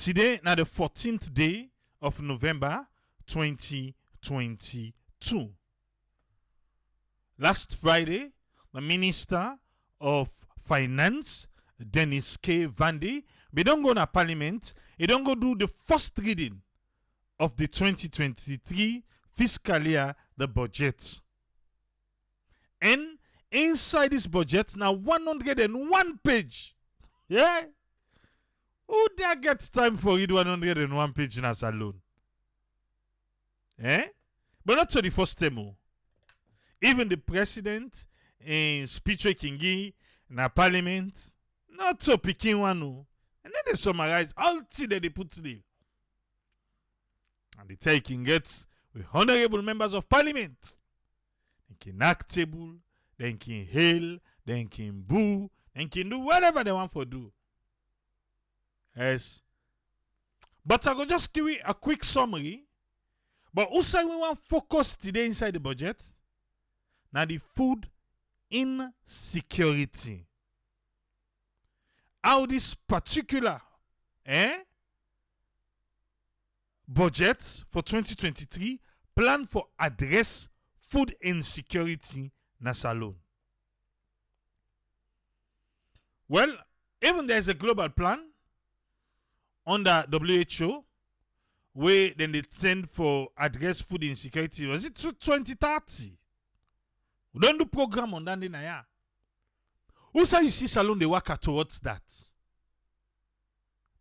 Today, now the 14th day of November 2022. Last Friday, the Minister of Finance, Dennis K. Vandy, we don't go to Parliament, he don't go do the first reading of the 2023 fiscal year, the budget. And inside this budget, now 101 page. Yeah? Who there gets time for read 101 page in as alone? Eh? But not to the first time. Even the president in speech making in a parliament, not to picking one. And then they summarize all things that they put there. And the taking gets with honorable members of parliament. They can act table, they can hail, they can boo, they can do whatever they want to do. Yes. But I will just give you a quick summary. But also we want focus today inside the budget. Now the food insecurity. How this particular budget for 2023 plan for address food insecurity na salon. Well, even there's a global plan under WHO where then they send for address food insecurity. Was it 2030? We don't do program on that in here. Who say you see salon they work towards that?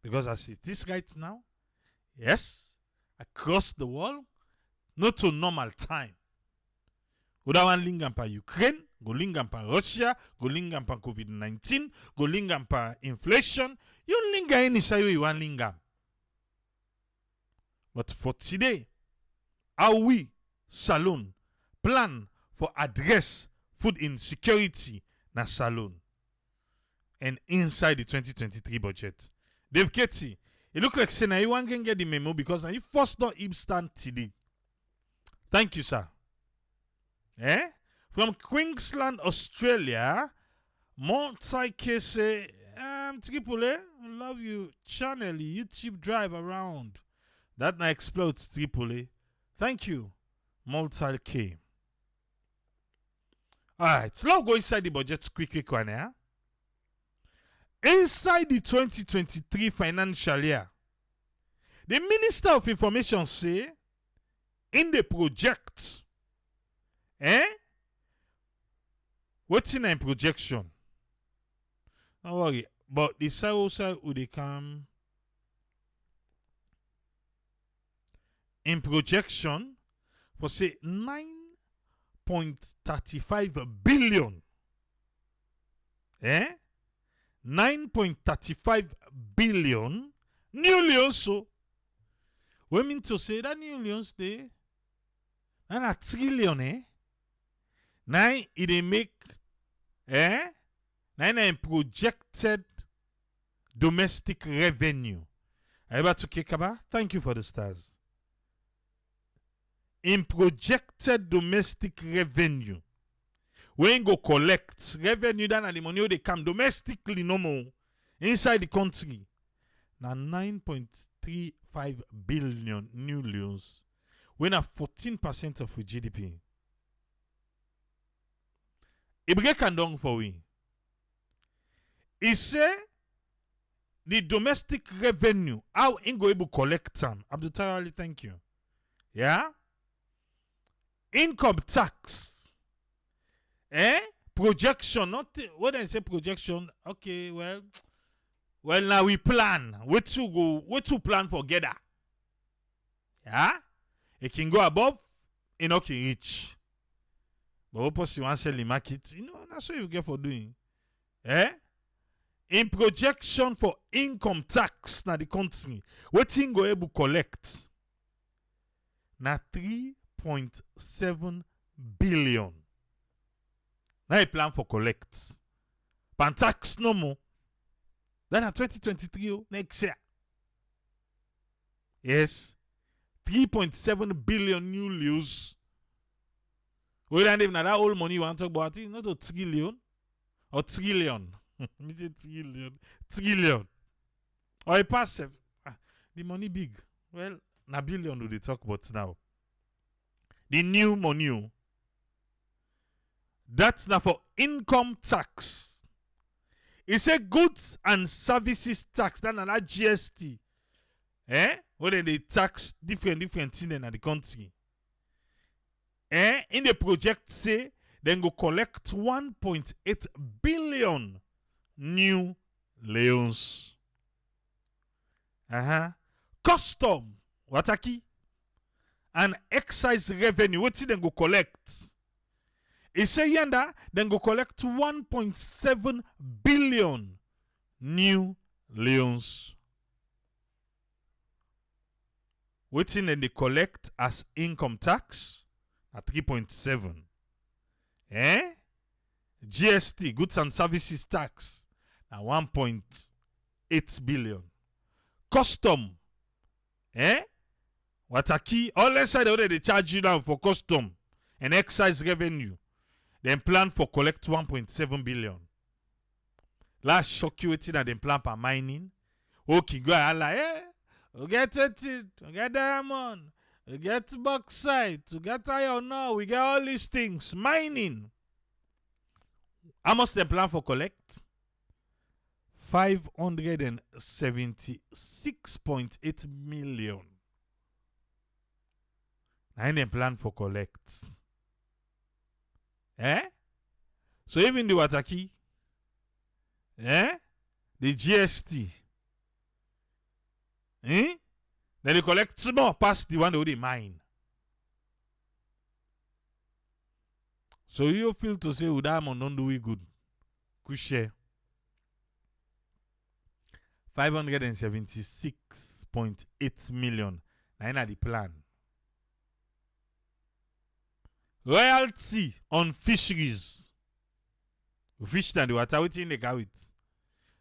Because as it is right now, yes, across the world, not to normal time. We don't want lingam pa Ukraine, go lingam pa Russia, go lingam pa COVID-19, go lingam pa inflation. You linger any say you want lingam. But for today, how we, salon, plan for address food insecurity na salon. And inside the 2023 budget. Dave Ketty, it look like say now you want to get the memo because now you first not him stand today. Thank you, sir. From Queensland, Australia, multi-case Tripoli, love you. Channel YouTube drive around. That now explodes Tripoli. Thank you, multi-K. Alright, so let's go inside the budget quick one here. Inside the 2023 financial year, the Minister of Information say in the project, what's in a projection? Don't worry, but the side would they come in projection for say 9.35 billion. 9.35 billion newly also. We mean to say that newly stay and a trillion, Now it make now projected domestic revenue. Are you about to kick about? Thank you for the stars. In projected domestic revenue, when go collect revenue than the money they come domestically no more inside the country. Now 9.35 billion new loans. When a 14% of the GDP. It break and down for we. He say the domestic revenue, how in go able collect them. Abdul Tarali, thank you. Yeah? Income tax. Projection, not what I say projection. Okay, well now we plan. Where to plan for gether. Yeah? It can go above, it can reach. But what you want to sell the market? That's what you get for doing. In projection for income tax na the country, what you go able collect? Na 3.7 billion. Now you plan for collect. Pan tax no more. Then at 2023 next year. Yes. 3.7 billion new lius. We don't even know that old money you want to talk about it. Not a trillion. Or trillion. Me say trillion. Trillion. Or it pass The money big. Well, na billion do they talk about now. The new money. Oh, that's now for income tax. It's a goods and services tax. That's another GST. Where they tax different things in the country. In the project say, then go collect 1.8 billion new leons. Custom, wataki, and excise revenue. What then go collect? It say yanda, then go collect 1.7 billion new leons. What then they collect as income tax at 3.7. GST, goods and services tax, at 1.8 billion. Custom, wataki, all inside they charge you now for custom and excise revenue. Then plan for collect 1.7 billion. Last shock you that they plan for mining. Okay, go ahead, we get it, we get diamond, we get bauxite, we get iron ore, we get all these things. Mining. How much they plan for collect? 576.8 million. And they plan for collect. So even the wataki, the GST, then they collect more past the one they mine. So you feel to say Udamon don't do it good. Kushe. 576.8 million. Now the plan. Royalty on fisheries. Fish and the water within the gawit.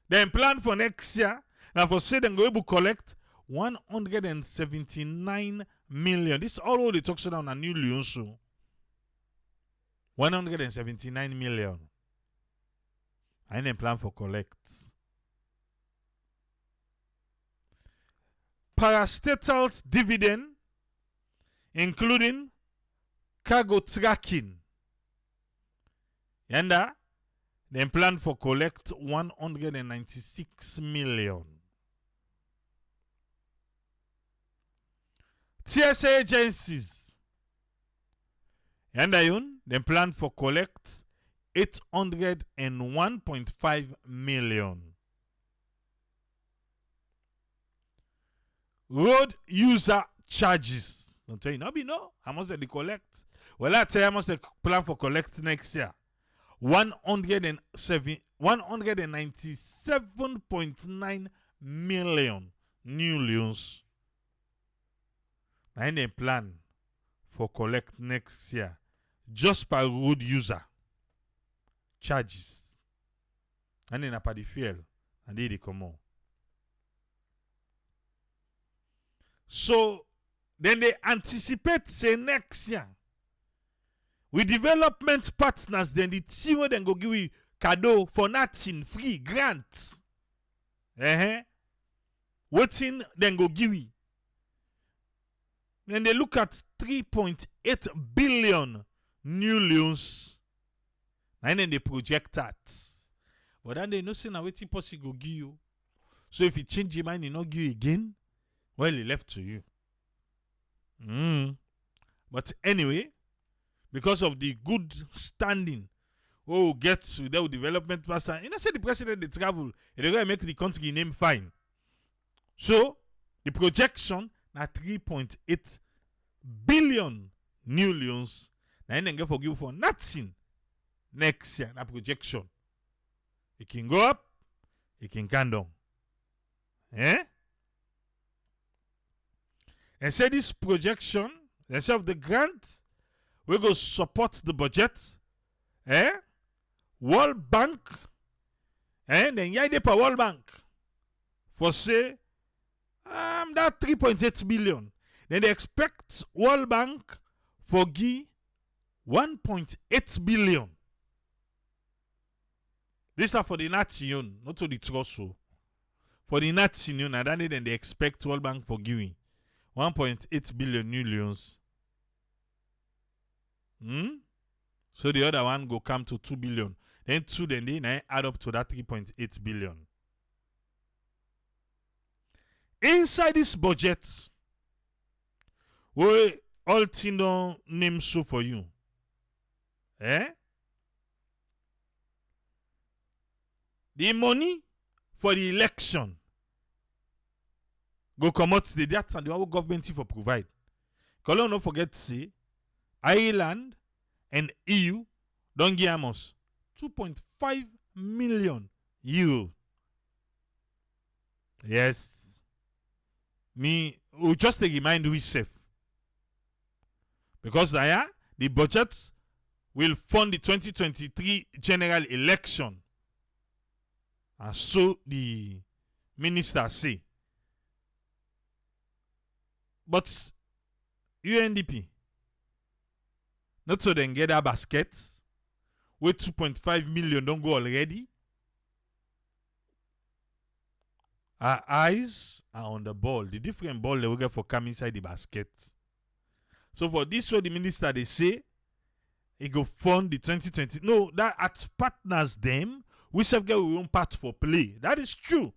Then plan for next year. Now for say then go able to collect 179 million. This all the talks down a new Leone show. 179 million. I then plan for collect. Parastatals dividend, including cargo tracking. Yanda, then plan for collect 196 million. TSA agencies. Yanda yun, then plan for collect 801.5 million. Road user charges. Don't tell you, no be no. How much they collect? Well, I tell you how much they plan for collect next year. 197.9 million new leons. And they plan for collect next year just per road user charges. And then upon the fuel, and they come on. So then they anticipate say next year with development partners, then the team will then go give you cadeau for nothing, free grants. Waiting then go give you. Then they look at 3.8 billion new leons. And then they project that. But then they know say now waiting possible go give you. So if you change your mind, you not give you again. Well, he left to you. But anyway, because of the good standing, gets with the development person, you know, say the president they travel, they're going to make the country name fine. So the projection na 3.8 billion new leons. Now you can forgive for nothing next year. That projection, it can go up, it can come down. And say this projection, they say of the grant, we go support the budget, World Bank, then yide per World Bank for say that 3.8 billion. Then they expect World Bank for give 1.8 billion. This is for the nation, not to the trust. for the Nat senior, now that then they expect World Bank for giving 1.8 billion new loans. So the other one go come to 2 billion. Then 2 then they add up to that 3.8 billion. Inside this budget, we all thing don't name so for you. The money for the election go come out the data and the whole government for provide. Because don't forget to say Ireland and EU don't give us 2.5 million euro. Yes. Me will just remind we safe. Because there the budget will fund the 2023 general election. And so the minister say. But UNDP, not so then get that basket, with 2.5 million don't go already. Our eyes are on the ball. The different ball they will get for come inside the basket. So for this way, the minister they say, he go fund the 2020. No, that at partners them, we self get we own part for play. That is true.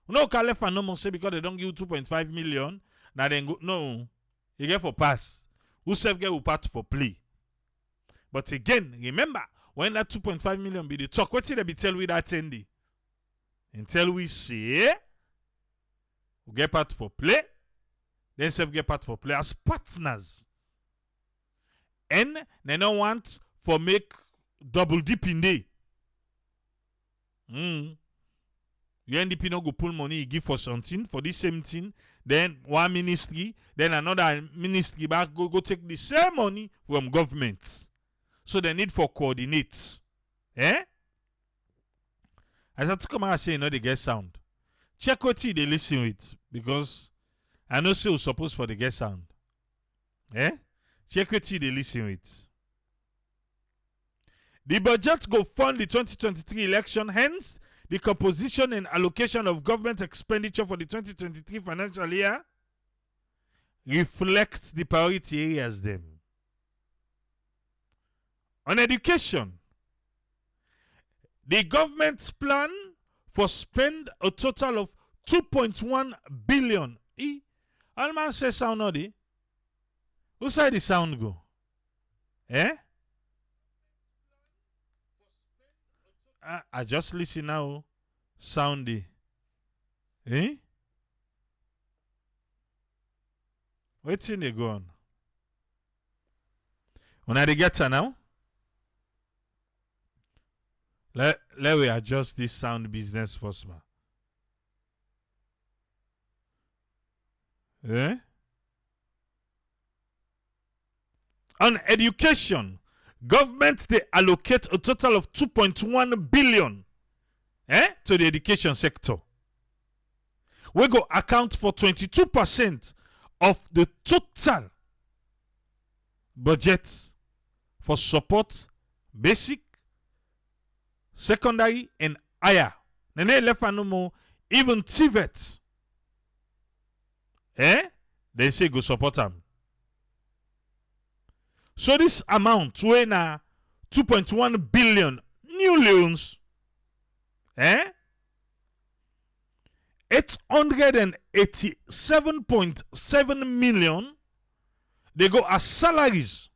No Caliph and no more say because they don't give you 2.5 million. Now then go no. You get for pass. Who self get we part for play. But again, remember, when that 2.5 million be the talk, what did they be tell we that Andy? Until we say we get part for play, then self get part for play as partners. And they don't want for make double dip in day. UNDP no go pull money, he give for something, for this same thing, then one ministry, then another ministry back go take the same money from government. So they need for coordinate. As I come out say, they get sound. Check what they listen with, because I know say we suppose for the get sound. Check what they listen with. The budget go fund the 2023 election, hence the composition and allocation of government expenditure for the 2023 financial year reflects the priority areas them. On education, the government's plan for spend a total of 2.1 billion. Alman say sound no dey. Who side the sound go? I just listen now. Soundy. What's in the go on? When I get her now? Let we adjust this sound business first, man. On education, government they allocate a total of 2.1 billion to the education sector. We go account for 22% of the total budget for support, basic, secondary, and higher. Nene left no more, even TVET. They say go support them. So this amount, when 2.1 billion new loans, 887.7 million, they go as salaries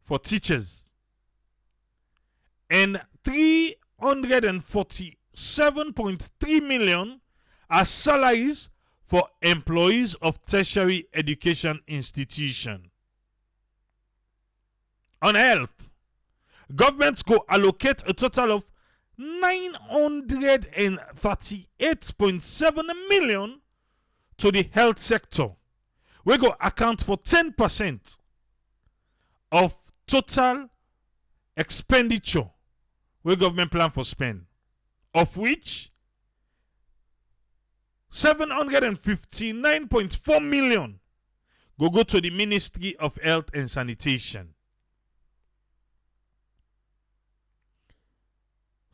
for teachers. And 347.3 million as salaries for employees of tertiary education institution. On health, government go allocate a total of 938.7 million to the health sector. We go account for 10% of total expenditure we government plan for spend, of which 759.4 million go to the Ministry of Health and Sanitation.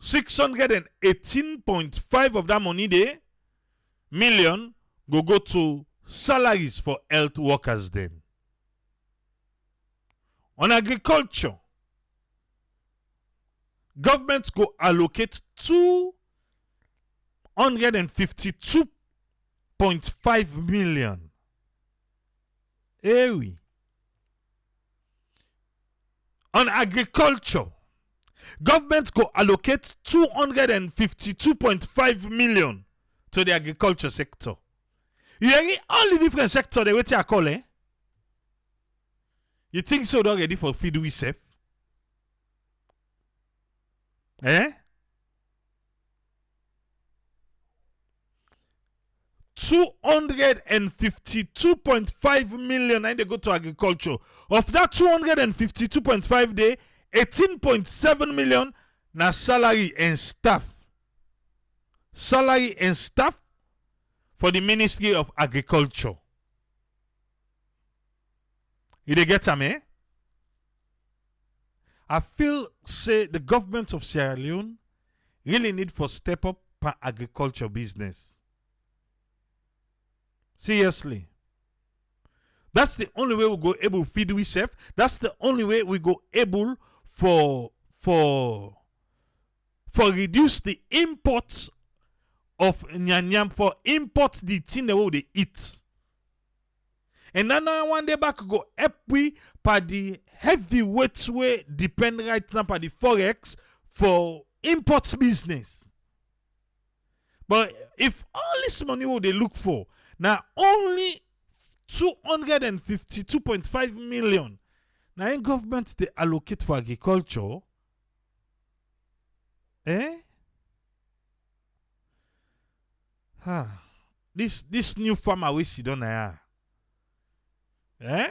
618.5 of that money there million go to salaries for health workers them. On agriculture, government go allocate 252.5 million. Eh oui. On agriculture, government go allocate 252.5 million to the agriculture sector. You hear all the different sectors they wait to call, eh? You think so not ready for feed we safe? Eh? 252.5 million and they go to agriculture. Of that 252.5 day, 18.7 million na salary and staff. Salary and staff for the Ministry of Agriculture. You dey get am, eh? I feel say the government of Sierra Leone really need for step up per agriculture business. Seriously. That's the only way we go able to feed we self. That's the only way we go able for reduce the imports of nyam, for import the thing that they eat. And then one day back go help we by the heavyweight way depend right now by the forex for import business. But if all this money what they look for now only 252.5 million now in government they allocate for agriculture, eh? This new farmer we see down here. Eh?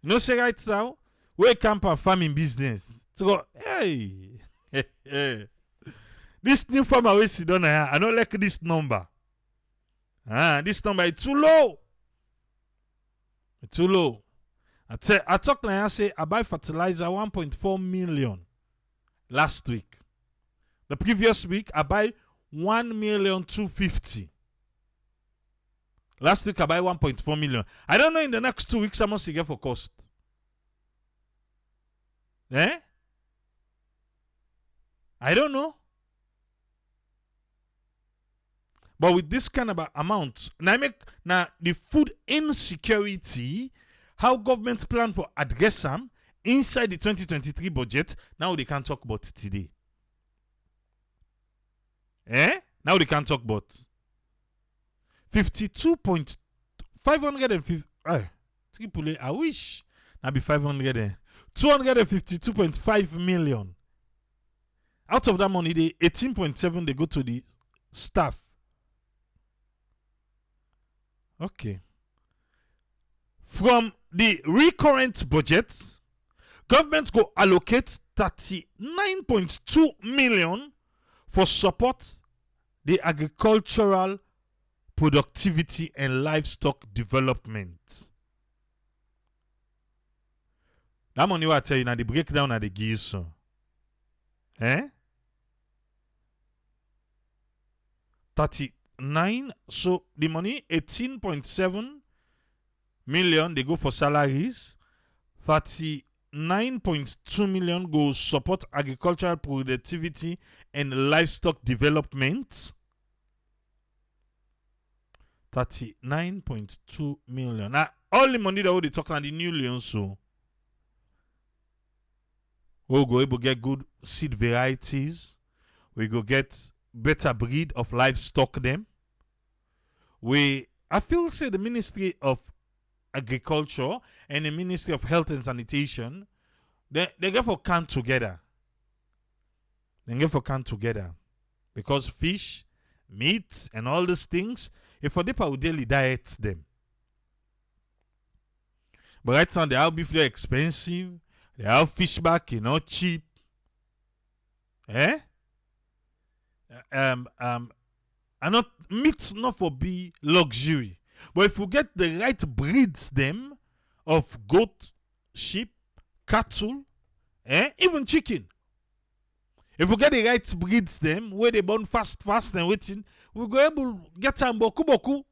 You know, say right now, we camp a farming business. So go, hey, this new farmer we sit down here. I don't like this number. This number is too low. It's too low. I talk now. I say I buy fertilizer 1.4 million last week. The previous week I buy 1,250,000. Last week I buy 1.4 million. I don't know in the next 2 weeks how much you get for cost. Eh? I don't know. But with this kind of amount, now the food insecurity, how government plan for address them inside the 2023 budget, now they can't talk about it today. Eh? Now they can't talk about 52.550. I wish now be 500. 252.5 million. Out of that money, the 18.7 they go to the staff. Okay. From the recurrent budget, government go allocate 39.2 million for support the agricultural productivity and livestock development. That money what I tell you now the breakdown of the geese. Eh? 39. So the money 18.7 million they go for salaries. 39.2 million go support agricultural productivity and livestock development. 39.2 million. Now all the money that we talk on the new Leone so we'll go able to get good seed varieties. We go get better breed of livestock them. I feel say the Ministry of Agriculture and the Ministry of Health and Sanitation, they get for come together. They get for come together. Because fish, meat, and all these things, if for people daily diets them. But right now they are beef very expensive. They are fish back, cheap. Eh? And not meat not for be luxury. But if we get the right breeds them of goat, sheep, cattle, even chicken. If we get the right breeds them, where they born fast and waiting, we go able to get them boku.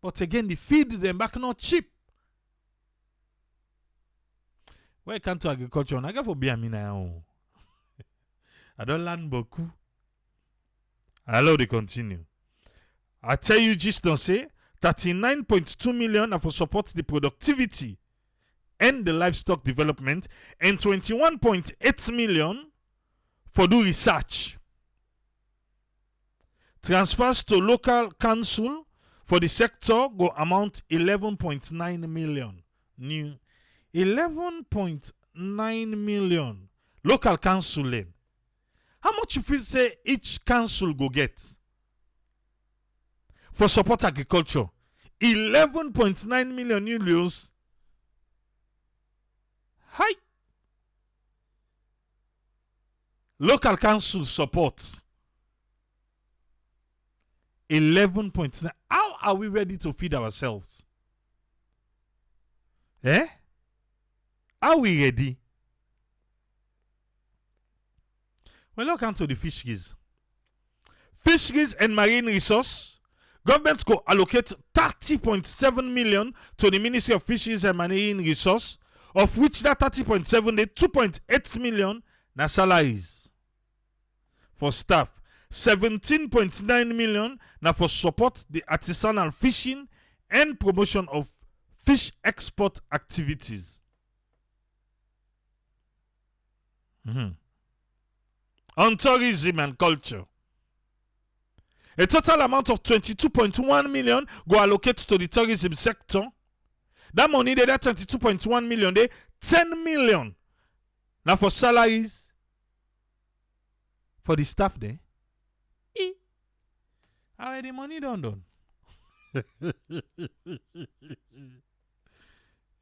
But again, the feed them back not cheap. Where come to agriculture? I go for Biamina. I don't learn boku. Allow they continue. I tell you, just don't say 39.2 million are for support the productivity and the livestock development, and 21.8 million for do research. Transfers to local council for the sector go amount 11.9 million. New 11.9 million. Local council then. How much you feel say each council go get for support agriculture? 11.9 million new euros. Hi. Local council supports 11.9. How are we ready to feed ourselves? Eh? Are we ready? Well, look into the fisheries. Fisheries and marine resource. Government go allocate 30.7 million to the Ministry of Fisheries and Marine Resource, of which that 30.7, the 2.8 million na salaries for staff. 17.9 million na for support the artisanal fishing and promotion of fish export activities. On tourism and culture. A total amount of 22.1 million go allocate to the tourism sector. That money there, that 22.1 million there, 10 million now for salaries for the staff there. How the money done?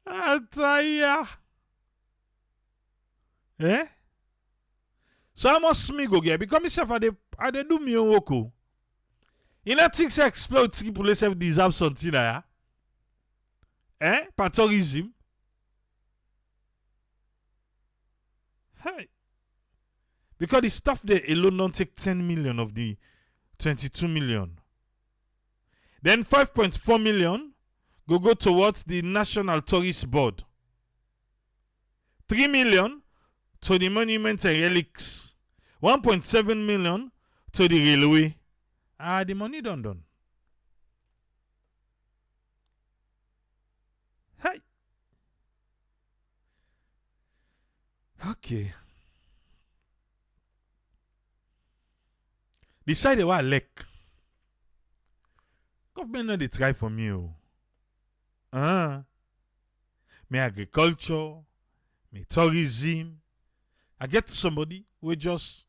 I tell ya. Eh? So how much me go get? Because myself I dey do me own work. You know things explode people self deserve something ya. Eh? Patourism. Hey. Because the stuff there alone don't take 10 million of the 22 million. Then 5.4 million go towards the National Tourist Board. 3 million to the monuments and relics. 1.7 million to the railway. The money done. Hey. Okay. Decide what I like. Government not they try for me. Me agriculture, me tourism. I get somebody who just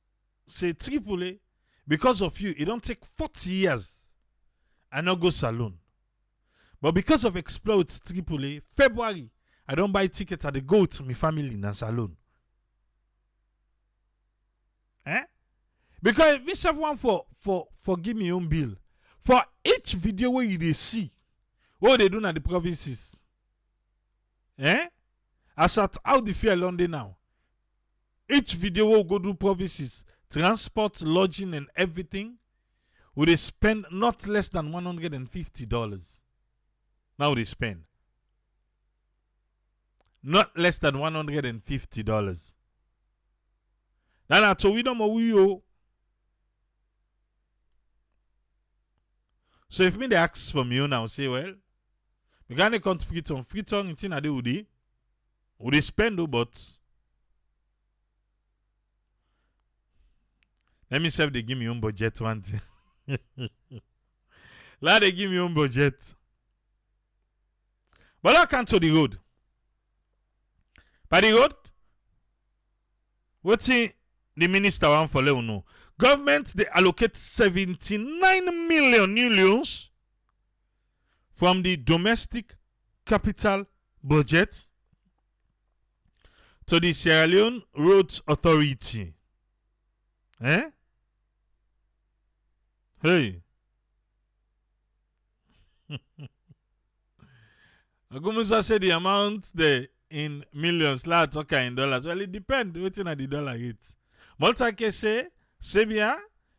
say Tripoli, because of you, it don't take 40 years. I not go saloon. But because of Explode Tripoli, February, I don't buy ticket at the go to my family in a saloon. Eh? Because we have one for give me own bill. For each video where you they see what they do at the provinces. Eh? As at how the fare London now. Each video will go to provinces, transport, lodging, and everything. Will they spend not less than $150? Now they spend not less than $150. Now so we don't know. So if me they ask from you now, say well, we gonna count Freetown in Tina de Udi. Would they spend but let me see if they give me own budget one thing. Let they give me own budget. But I can't to the road. By the road, what's the minister want for Leone? Government they allocate 79 million euros from the domestic capital budget to the Sierra Leone Roads Authority. Eh? Hey. Agumusa said the amount there in millions, let's talk in dollars. Well, it depends what's in the dollar rate. Malta ke say, Sebia,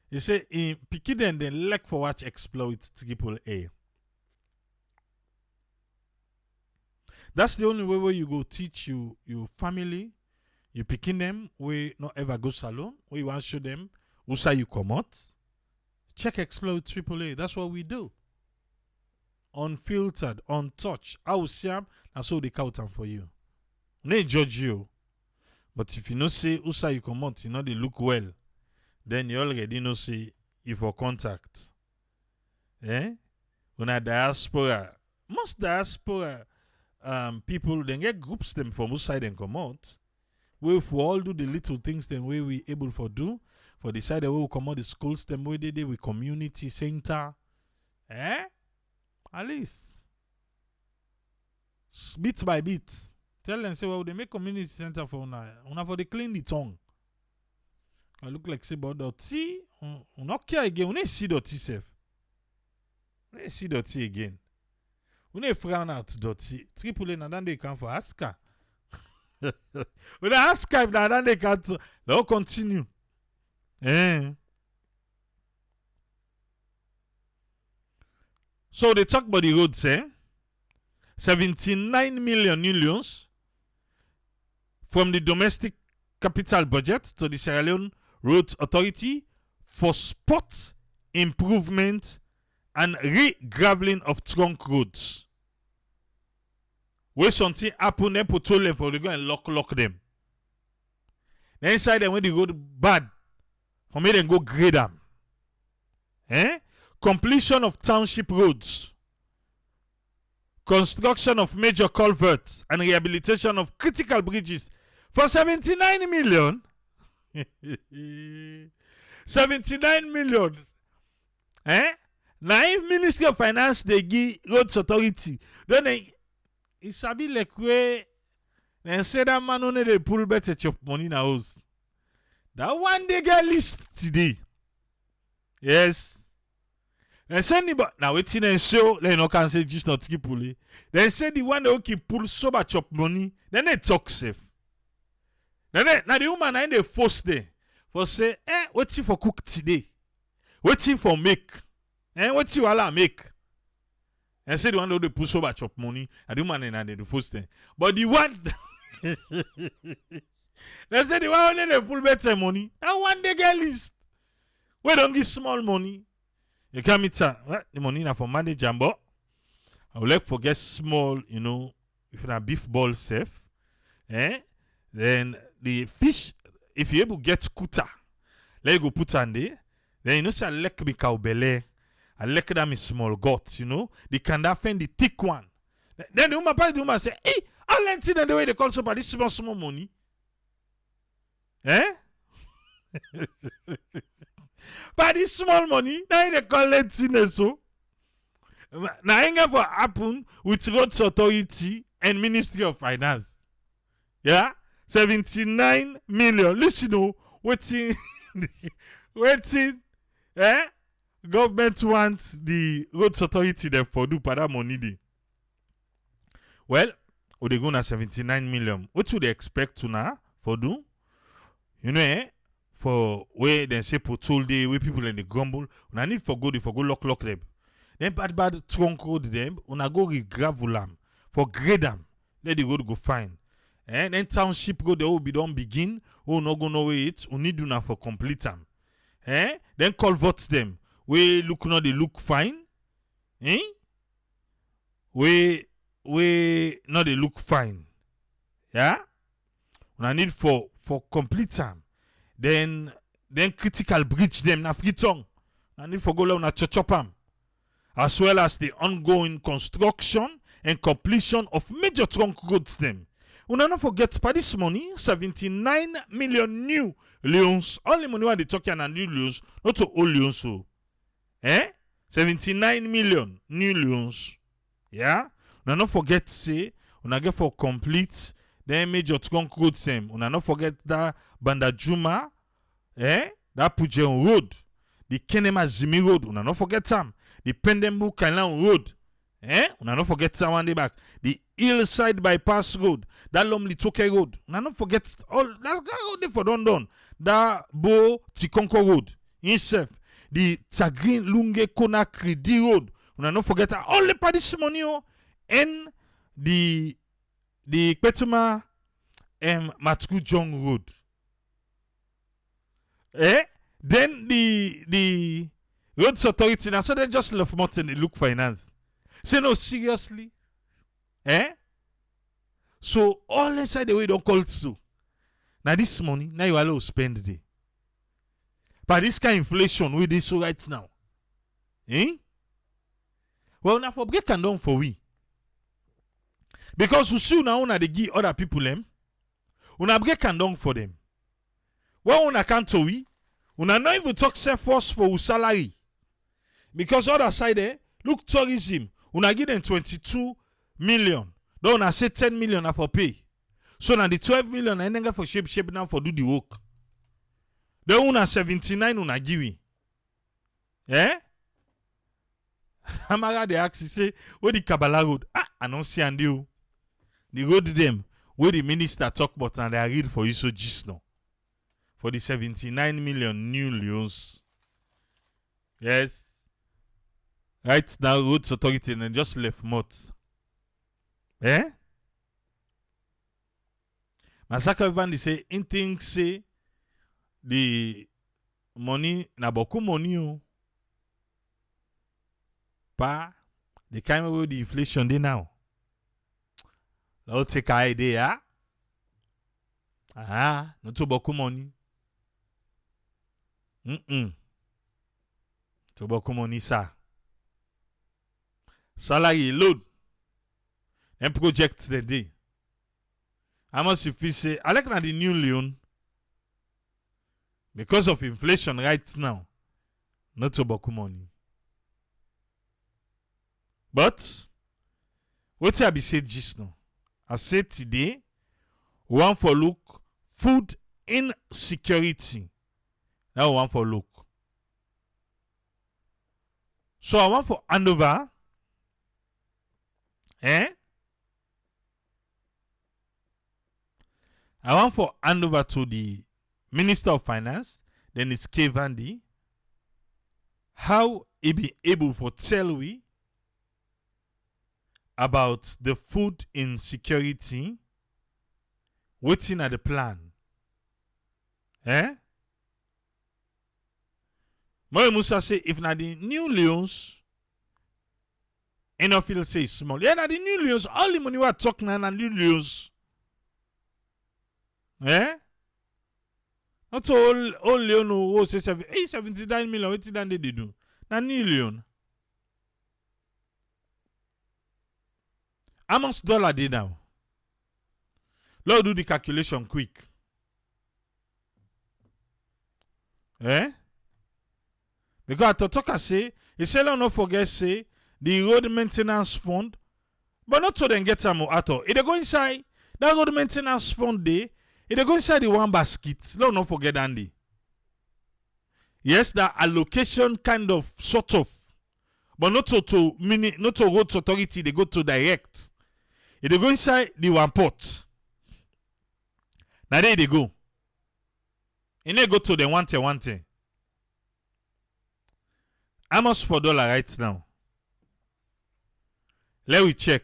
he say, in Pikiden, then like for watch exploit AAA. That's the only way where you go teach your family, you picking them, we not ever go salon, we want to show them who say you come out. Check exploit AAA. That's what we do. Unfiltered, untouched. I will see them, that's all they count them for you. They judge you. But if you know say who say you come out, you know they look well, then you already know say you for contact. When a diaspora, most diaspora people then get groups them from who side and come out. We for all do the little things then we able for do. For the side that we will come out the schools them way they with community center. At least. Bit by bit. Tell them say well they make community center for una for they clean the tongue. I look like say about dirty. Not care again. We see dirty safe. We see dirty again. We frown out dirty. Triple na dan they come for Aska. We ask if na dan they can to. They'll continue. So they talk about the roads, 79 million millions from the domestic capital budget to the Sierra Leone Roads Authority for spot improvement and re-graveling of trunk roads. Where something happen, they put them for they go and lock them. Then inside them when the road bad, for me then go grade them. Completion of township roads, construction of major culverts, and rehabilitation of critical bridges for 79 million. 79 million. Now, if Ministry of Finance they give roads authority, then it shall be like where they say that man only they pull better chop money in the house. That one they get list today. Yes. Then send the now waiting and show they no can say just not keep pull. Then say the one that keep pull so much chop money. Then they talk safe. Then now the woman and they force there for say waiting for cook today. Waiting for make. Waiting while make. And say the one that they pull so much chop money. And the woman and they force there. But the one they say the one they pull better money. And one they get list. We don't give small money. You can't meet the money now for manage jumbo. I would like to get small, if you have beef ball safe, then the fish, if you able to get kuta, let you go put on there. Then say I like me cow belly, I like them small gut, the can defend the thick one. Then the woman say, hey, I learned it the way they call somebody small money. But this small money, now they call it so. Now ain't for happen with Roads Authority and Ministry of Finance. 79 million. Listen, waiting, government wants the Roads Authority there for do para money dey. Well, we they go na 79 million. What should they expect to now for do? For where they say potol day, where people in the grumble, una need for go lock them. Then bad trunk road them, una go re-gravel them, for grade them, let the road go fine. Then township road they will be done begin, who no go know it, we need una for complete them. Then culverts them, we look now they look fine. We now they look fine. Una need for complete them. Then critical bridge them na free tongue. And if for go na chop am. As well as the ongoing construction and completion of major trunk roads them. Una not forget for this money, 79 million new Leons. Only money when they talking and new Leons, not to old Leons so. 79 million new Leons. Una not forget say, una get for complete then major trunk roads them. Una not forget that Bandajuma, that Pujen Road, the Kenema Zimi Road, una not forget them. The Pendembu Kailan Road, una not forget that one day back. The Hillside Bypass Road, that Lomli Toke Road, una not forget all that's road for done. da bo Tikonko road himself the Tagrin Lunge Kona Kredi road una no forget all the this money and the Petuma Matku Jong road then the roads authority now so they just left mountain look finance say no seriously so all inside the way don't call it so now this money now you allow spend it but this kind of inflation with this so right now well now for break and down for we because you see now una they give other people them una break and down for them well una can't to we una not even talk self force for salary because other side there look tourism una give them 22 million then una say 10 million for pay so now the 12 million I never for shape now for do the work then una 79 una give Amaga they ask say where the Kabbalah road I don't see and you the road them where the minister talk about and I read for you so just now for the 79 million new loans. Yes. Right now, roads authority and just left months. Masaka Vandi say, in things say, the money, na boku money, pa, the kind of the inflation they now. I'll take an idea. Not too boku money. Tobacco money, sir. Salary load. And project the day. I must if we say, I like the new Leone. Because of inflation right now. Not tobacco money. But, what I be said just now? I said today, we want for look food insecurity. Now one for look. So I want for handover. I want for handover to the Minister of Finance. Then it's K. Vandi. How he be able for tell we about the food insecurity. Waiting at the plan. Moe Musa say if na the new Leons enough say small. Yeah, na the new Leons, all the money we talk na new Leons. Not all Leon who say 79 million, what did they do? Na new Leon. How much dollar they now? Let's do the calculation quick. Because to talk I say, he say not forget say the road maintenance fund, but not to then get them at all. If they go inside that road maintenance fund day, if they go inside the one basket, let not forget Andy. Yes, the allocation kind of sort of, but not to road authority, they go to direct. If they go inside the one pot, now there they go. And they go to the one thing. How much for dollar right now? Let me check.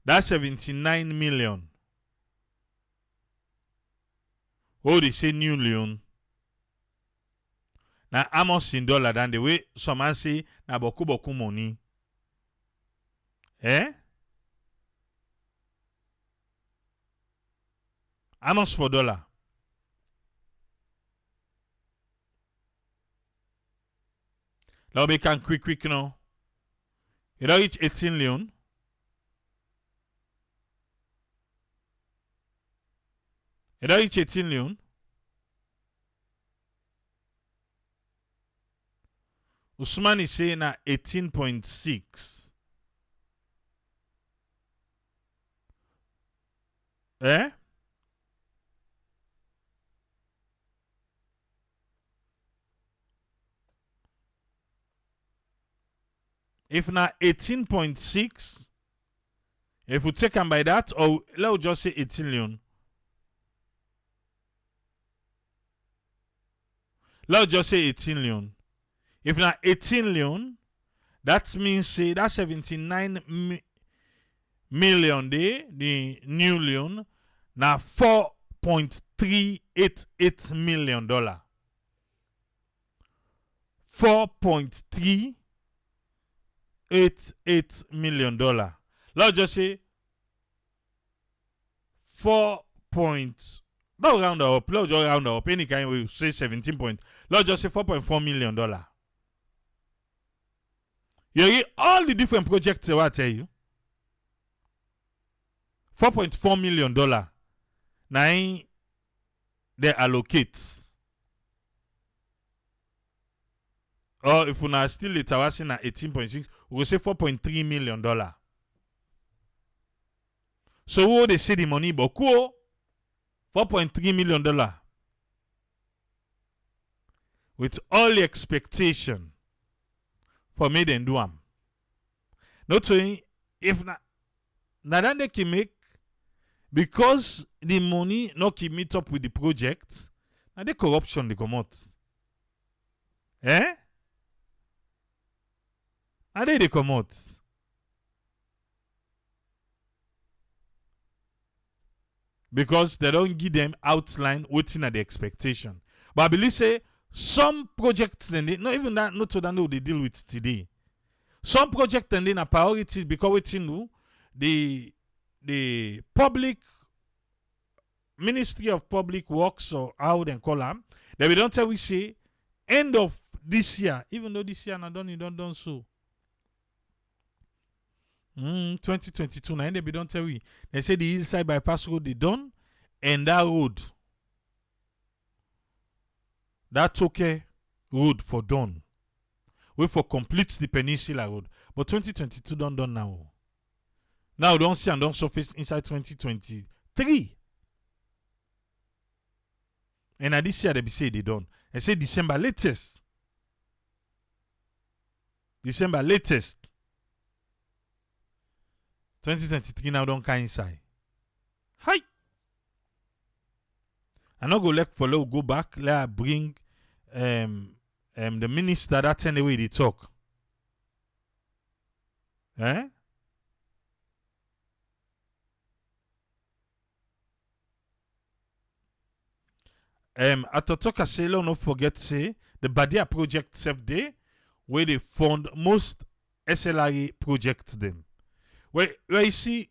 That's 79 million. Oh, they say new Leone. Now, how much in dollar than the way some man say na boku money? How much for dollar? Now we can quick now. You don't reach 18 Leone. You don't reach 18 Leone. Usman is saying na 18.6. If na 18.6, if we take them by that, or let's just say 18 Leone. let's just say 18 Leone. If na 18 Leone, that means say that 79 million day, the new Leone, na $4.388 million. $4.388 million. Let's just say 4. Don't round up. Let's just round up. Any kind we say 17 point. Let's just say $4.4 million. You get all the different projects I tell you. $4.4 million. Now they allocate. Or if we are still later at 18.6, we will say $4.3 million. So who they say the money but cool? $4.3 million. With all the expectation for me then do them. Not saying if na that they can make because the money not keep meet up with the project, now the corruption they come out. Eh? Now they come out. Because they don't give them outline waiting at the expectation. But I believe say some projects then they, not even that not to that know they deal with today. Some projects then they are priorities because waiting know the public Ministry of Public Works or how they call them, they don't tell we say end of this year, even though this year not done so. 2022 now they don't tell we. They say the hillside bypass road they done and that road. That okay road for done. We for complete the Peninsula Road. But 2022 done now. Now don't see and don't surface inside 2023. And at this year they be say they done. I say December latest. December latest. 2023 now don't come inside. Hi. I not go let follow go back. Let I bring the minister that turn the way they talk. Eh? At the talk I say, don't forget say the Badia project self day where they fund most SLRA projects them. Where you see,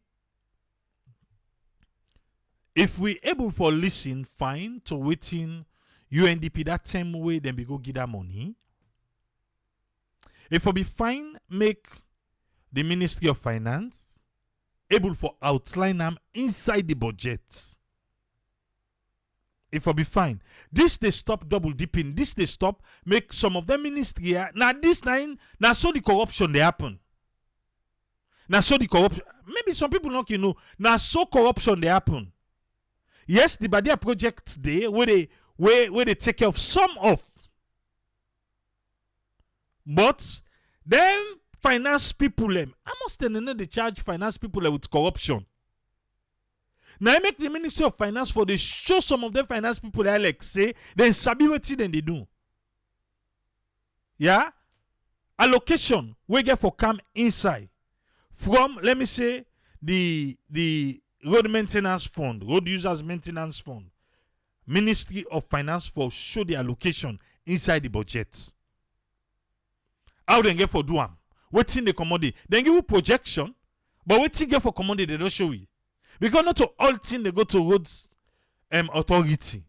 if we able for listen fine to waiting UNDP that time way, then we go give that money. If we be fine, make the Ministry of Finance able for outline them inside the budget. If I be fine, this they stop double dipping. This they stop make some of the ministry now this time now so the corruption they happen. Now so the corruption maybe some people not you know now so corruption they happen. Yes, the Badia project day where they take care of some of, but then finance people them. I must know they charge finance people with corruption. Now I make the Ministry of Finance for they show some of them finance people that like say then sabi wetin then they do. Yeah, allocation we get for come inside from let me say the road maintenance fund, road users maintenance fund, Ministry of Finance for show the allocation inside the budget. How they get for do am? Wetin the commodity? Then give you projection, but wetin get for commodity they don't show you. Because not to all things they go to roads authority.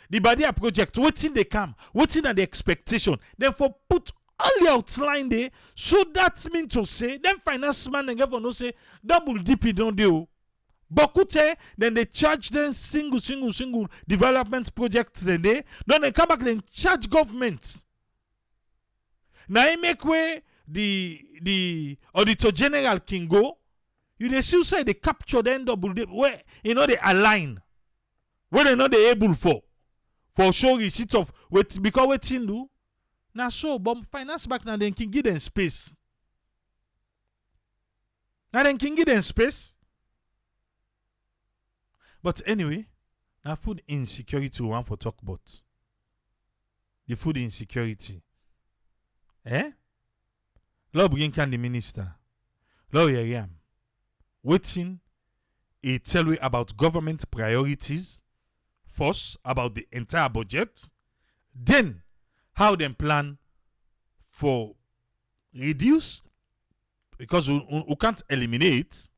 The Badia project, wetin they come, wetin are the expectation. Then for put all the outline there, so that mean to say, then finance man and governor say double DP don't do. Bokute, then they charge them single development projects then they come back then charge government. Now I make way the Auditor General can go. You they still say they capture then double dip where you know they align. Where they know they able for show receipt of what because what thing do. Now so but finance back now then can give them space. Now then can give them space. But anyway, now food insecurity one for talk about. the food insecurity. Lord begin can the minister. Lord Yeriam. Waiting, he tell you about government priorities. First, about the entire budget. Then, how them plan for reduce, because we can't eliminate.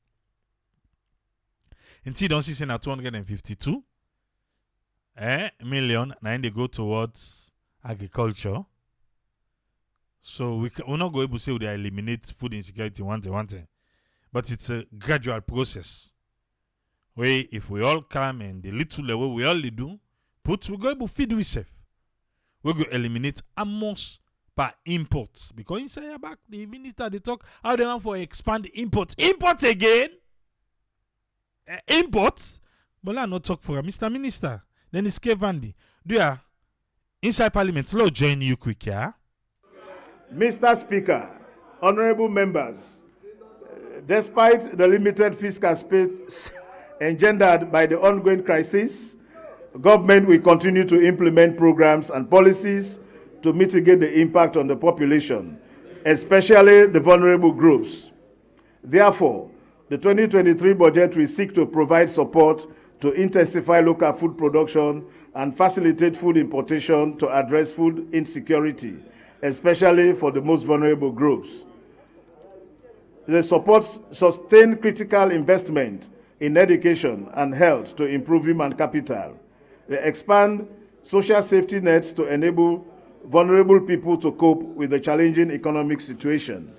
Until don't see na 252 million, and they go towards agriculture. So we're not going to say they eliminate food insecurity one time. But it's a gradual process. Where if we all come and the little level we all do, we're going to feed ourselves. We're going to eliminate amounts per imports. Because inside back, the minister, they talk how they want for expand imports. Imports again? Imports? But I not talk for Mr. Minister. Then it's Kevandi. Do ya inside Parliament? Let's join you quick, yeah? Mr. Speaker, honorable members, despite the limited fiscal space engendered by the ongoing crisis, government will continue to implement programs and policies to mitigate the impact on the population, especially the vulnerable groups. Therefore, the 2023 budget will seek to provide support to intensify local food production and facilitate food importation to address food insecurity, especially for the most vulnerable groups. They support sustained critical investment in education and health to improve human capital. They expand social safety nets to enable vulnerable people to cope with the challenging economic situation.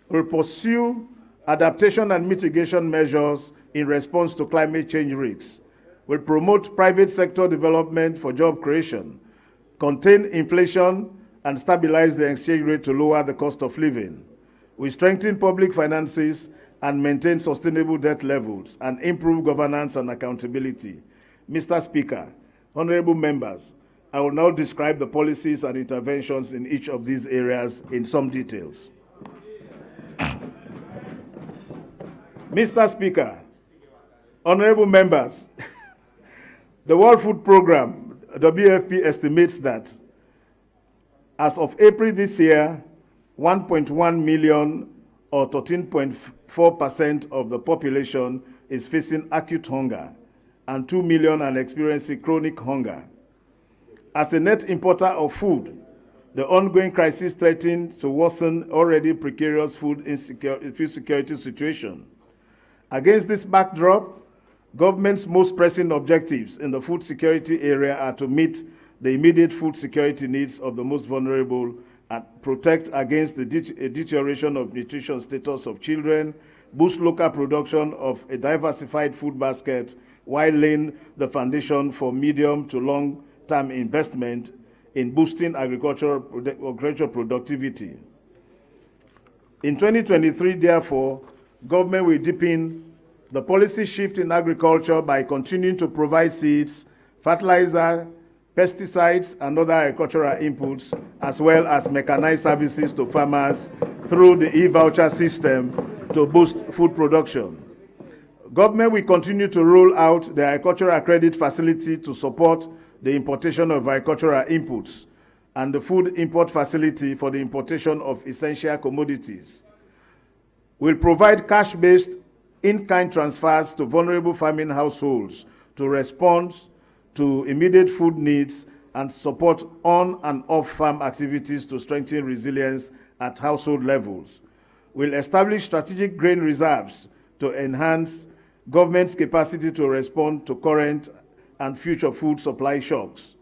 We'll pursue adaptation and mitigation measures in response to climate change risks. We'll promote private sector development for job creation, contain inflation, and stabilize the exchange rate to lower the cost of living. We strengthen public finances and maintain sustainable debt levels and improve governance and accountability. Mr. Speaker, honorable members, I will now describe the policies and interventions in each of these areas in some details. Mr. Speaker, honorable members, the World Food Programme, WFP, estimates that as of April this year, 1.1 million or 13.4% of the population is facing acute hunger and 2 million are experiencing chronic hunger. As a net importer of food, the ongoing crisis threatens to worsen already precarious food security situation. Against this backdrop, government's most pressing objectives in the food security area are to meet the immediate food security needs of the most vulnerable and protect against the deterioration of nutrition status of children, boost local production of a diversified food basket, while laying the foundation for medium to long-term investment in boosting agricultural productivity. In 2023, therefore, government will deepen the policy shift in agriculture by continuing to provide seeds, fertilizer, pesticides, and other agricultural inputs, as well as mechanized services to farmers through the e-voucher system to boost food production. Government will continue to roll out the agricultural credit facility to support the importation of agricultural inputs and the food import facility for the importation of essential commodities. We'll provide cash-based in-kind transfers to vulnerable farming households to respond to immediate food needs and support on and off-farm activities to strengthen resilience at household levels. We'll establish strategic grain reserves to enhance government's capacity to respond to current and future food supply shocks.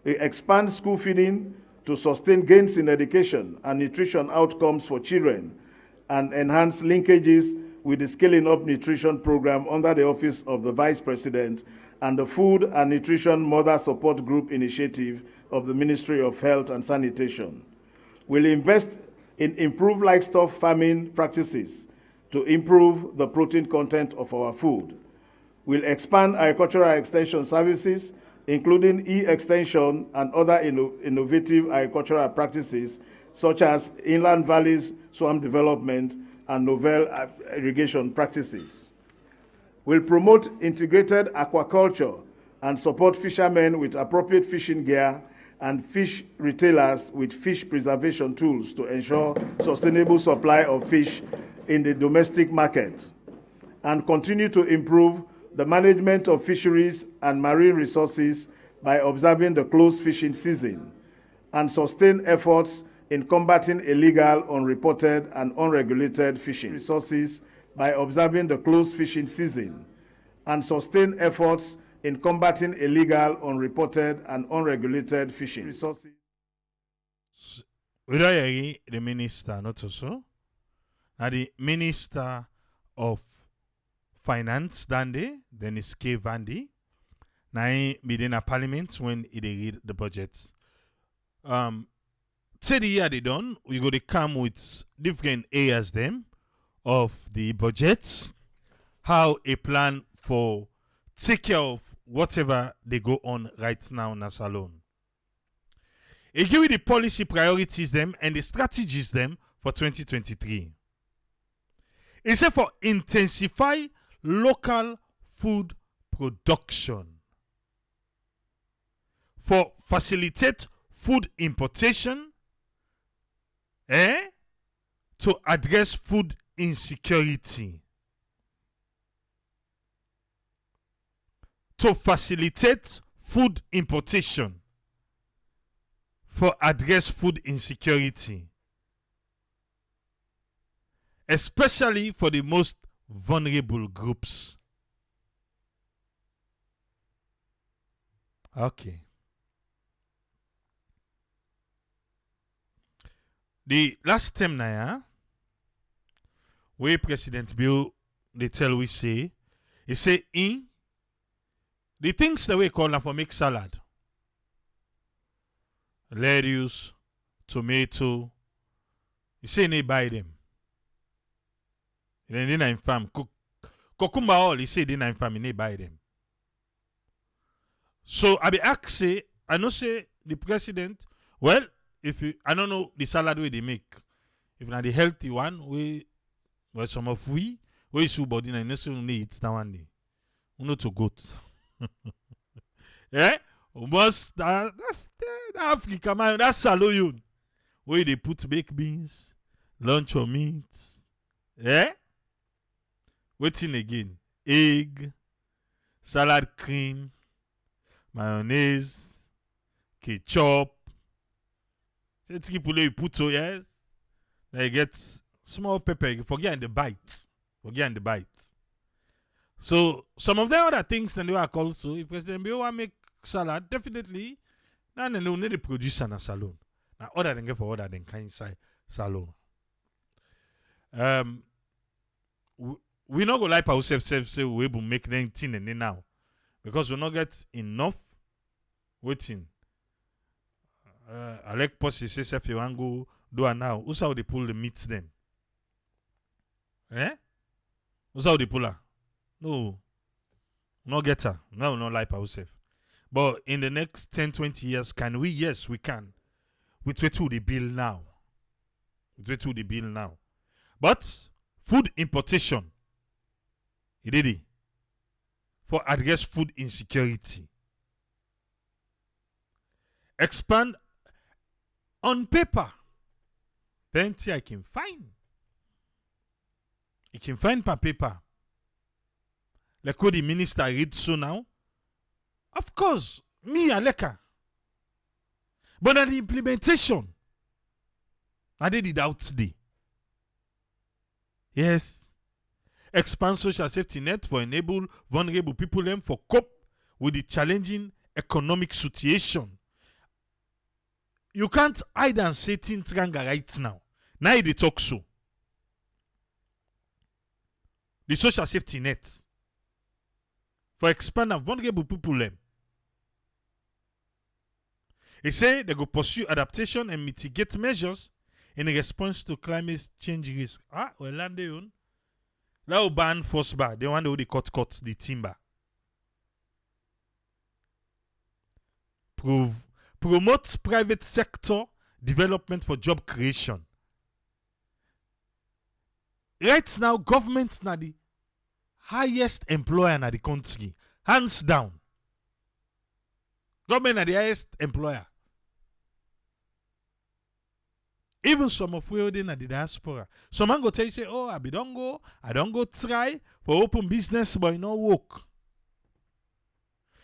We expand school feeding to sustain gains in education and nutrition outcomes for children and enhance linkages with the Scaling Up Nutrition Program under the Office of the Vice President and the Food and Nutrition Mother Support Group initiative of the Ministry of Health and Sanitation. We'll invest in improved livestock farming practices to improve the protein content of our food. We'll expand agricultural extension services, including e-extension and other innovative agricultural practices, such as inland valleys, swamp development, and novel irrigation practices. We'll promote integrated aquaculture and support fishermen with appropriate fishing gear and fish retailers with fish preservation tools to ensure sustainable supply of fish in the domestic market, and continue to improve the management of fisheries and marine resources by observing the closed fishing season, and sustain efforts in combating illegal, unreported, and unregulated fishing resources by observing the closed fishing season, and sustain efforts in combating illegal, unreported, and unregulated fishing resources. We don't hear the minister, not so. Now the Minister of Finance, Dande, Dennis K. Vandy, now he be in a parliament when he read the budget. Say the year they done, we go to come with different areas them of the budgets, how a plan for take care of whatever they go on right now in Salon. It give you the policy priorities them and the strategies them for 2023. It said for intensify local food production, for facilitate food importation, to address food insecurity, to facilitate food importation, for address food insecurity, especially for the most vulnerable groups. Okay. The last time now, where President Bill they tell we say, he say in the things that we call them for make salad, lettuce, tomato, he say they buy them. Then they not farm. Cucumber all, he say they not farm, they buy them. So I be asked say, I know say the president, well, if you, I don't know the salad way they make. If not the healthy one, well some of we is body and necessarily eat that one day. We know to goat. Yeah? Almost that's Africa man, that's saloon. Where they put baked beans, lunch or meat. Yeah? Waiting again. Egg, salad cream, mayonnaise, ketchup. It's people you put so yes. They get small pepper. You forget in the bite. Forget in the bite. So some of the other things that they work also. If President Bill want make salad, definitely. Now they will need to produce in a salon. Now other than get for other than kind side salon. We not go like ourselves say we able make 19 and then now because we not get enough waiting. I like posse say if you want go do it now. Who's how they pull the meats then? Who's how they pull her? No. No get her. No, not like ourselves. But in the next 10, 20 years, can we? Yes, we can. We try to the bill now. But food importation. It did it. For address food insecurity. Expand on paper. Then I can find. You can find per paper. Like what the minister read so now. Of course, me aleka. But at the implementation, I did it out today. Yes. Expand social safety net for enable vulnerable people them for cope with the challenging economic situation. You can't hide and say things right now. Now they talk so. The social safety net for expand and vulnerable people them. They say they go pursue adaptation and mitigate measures in response to climate change risk. Well, land they own. Now ban force bar. They want to cut the timber. Promote private sector development for job creation. Right now, government na the highest employer na the country. Hands down. Government na the highest employer. Even some of we in the diaspora. Some man go tell you, say, oh, I don't go try for open business, but it no work.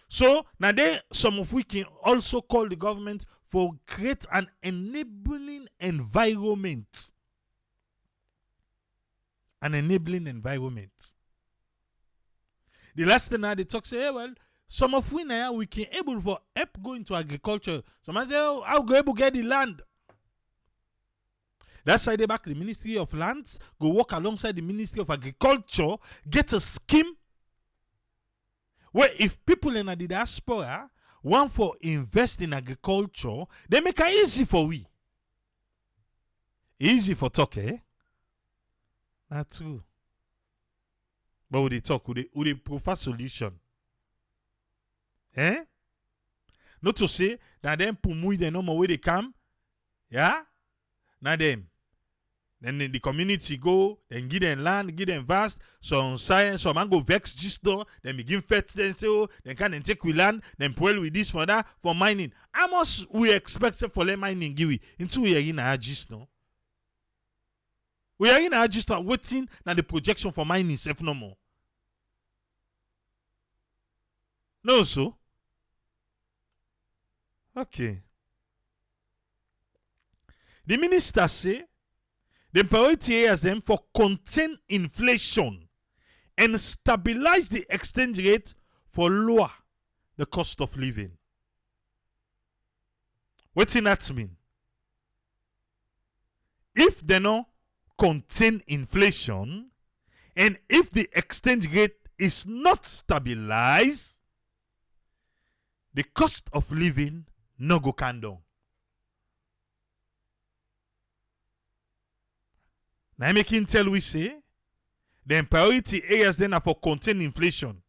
So now some of we can also call the government for create an enabling environment. An enabling environment. The last thing now they talk say, hey, well, some of we now we can able for help go into agriculture. Some man say, oh, I'll go able get the land. That's why they back the Ministry of Lands, go work alongside the Ministry of Agriculture, get a scheme where if people in the diaspora want for invest in agriculture, they make it easy for we. Easy for talk, eh? Not true. But with the talk, with the prefer solution. Eh? Not to say that them pumui they know more where they come. Yeah? Now them. Then the community go, then give them land, give them vast, some science, some man go vex just though, then begin fet then say, oh, then can then take we land, then pull with this for that, for mining. How much we expect for let mining give we into we are in our gist no? We are in our gist waiting now the projection for mining self no more. No, so. Okay. The minister say the priority areas them for contain inflation and stabilize the exchange rate for lower the cost of living. What's that mean? If they no contain inflation and if the exchange rate is not stabilized, the cost of living no go can down. Now making tell we say the priority areas then are for contain inflation.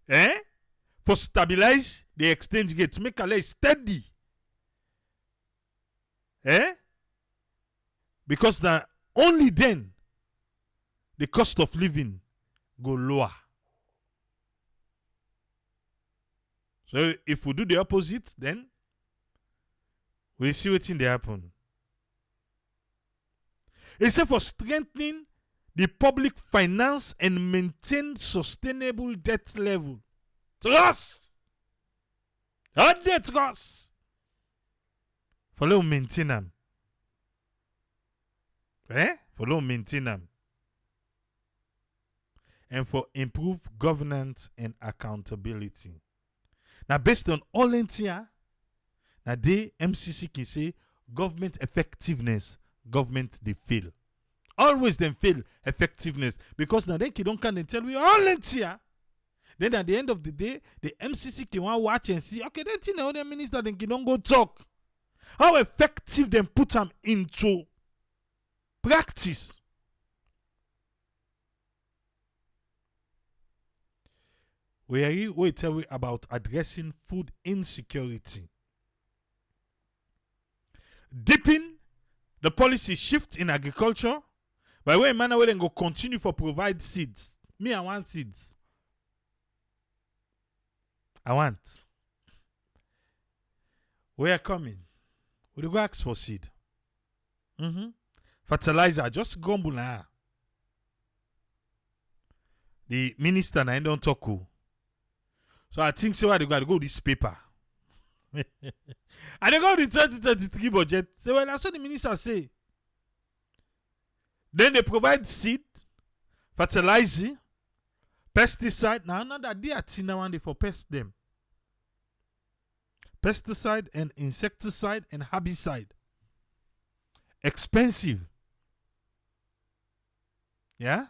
For stabilize the exchange rate, make a less steady. Because now only then the cost of living go lower. So if we do the opposite, then we see what's in the happen. Except for strengthening the public finance and maintain sustainable debt level. Trust! Not debt trust! Follow maintain them. Follow maintain them. And for improved governance and accountability. Now, based on all here, now the MCC can say government effectiveness, government they fail. Always them fail effectiveness because now they don't come and tell we all here. Then at the end of the day, the MCC can watch and see, okay, then you know the minister then can don't go talk. How effective them put them into practice. We tell you about addressing food insecurity. Deepen the policy shift in agriculture by way manner where they go continue for provide seeds. Me, I want seeds. I want. We are coming. We go ask for seed. Fertilizer, just grumble now. The minister na don't talk. So I think so I got to go this paper. And they go the 2023 budget. So when I saw the minister say, then they provide seed, fertilizer, pesticide. Now another day I see now one day for pest them. Pesticide and insecticide and herbicide. Expensive. Yeah?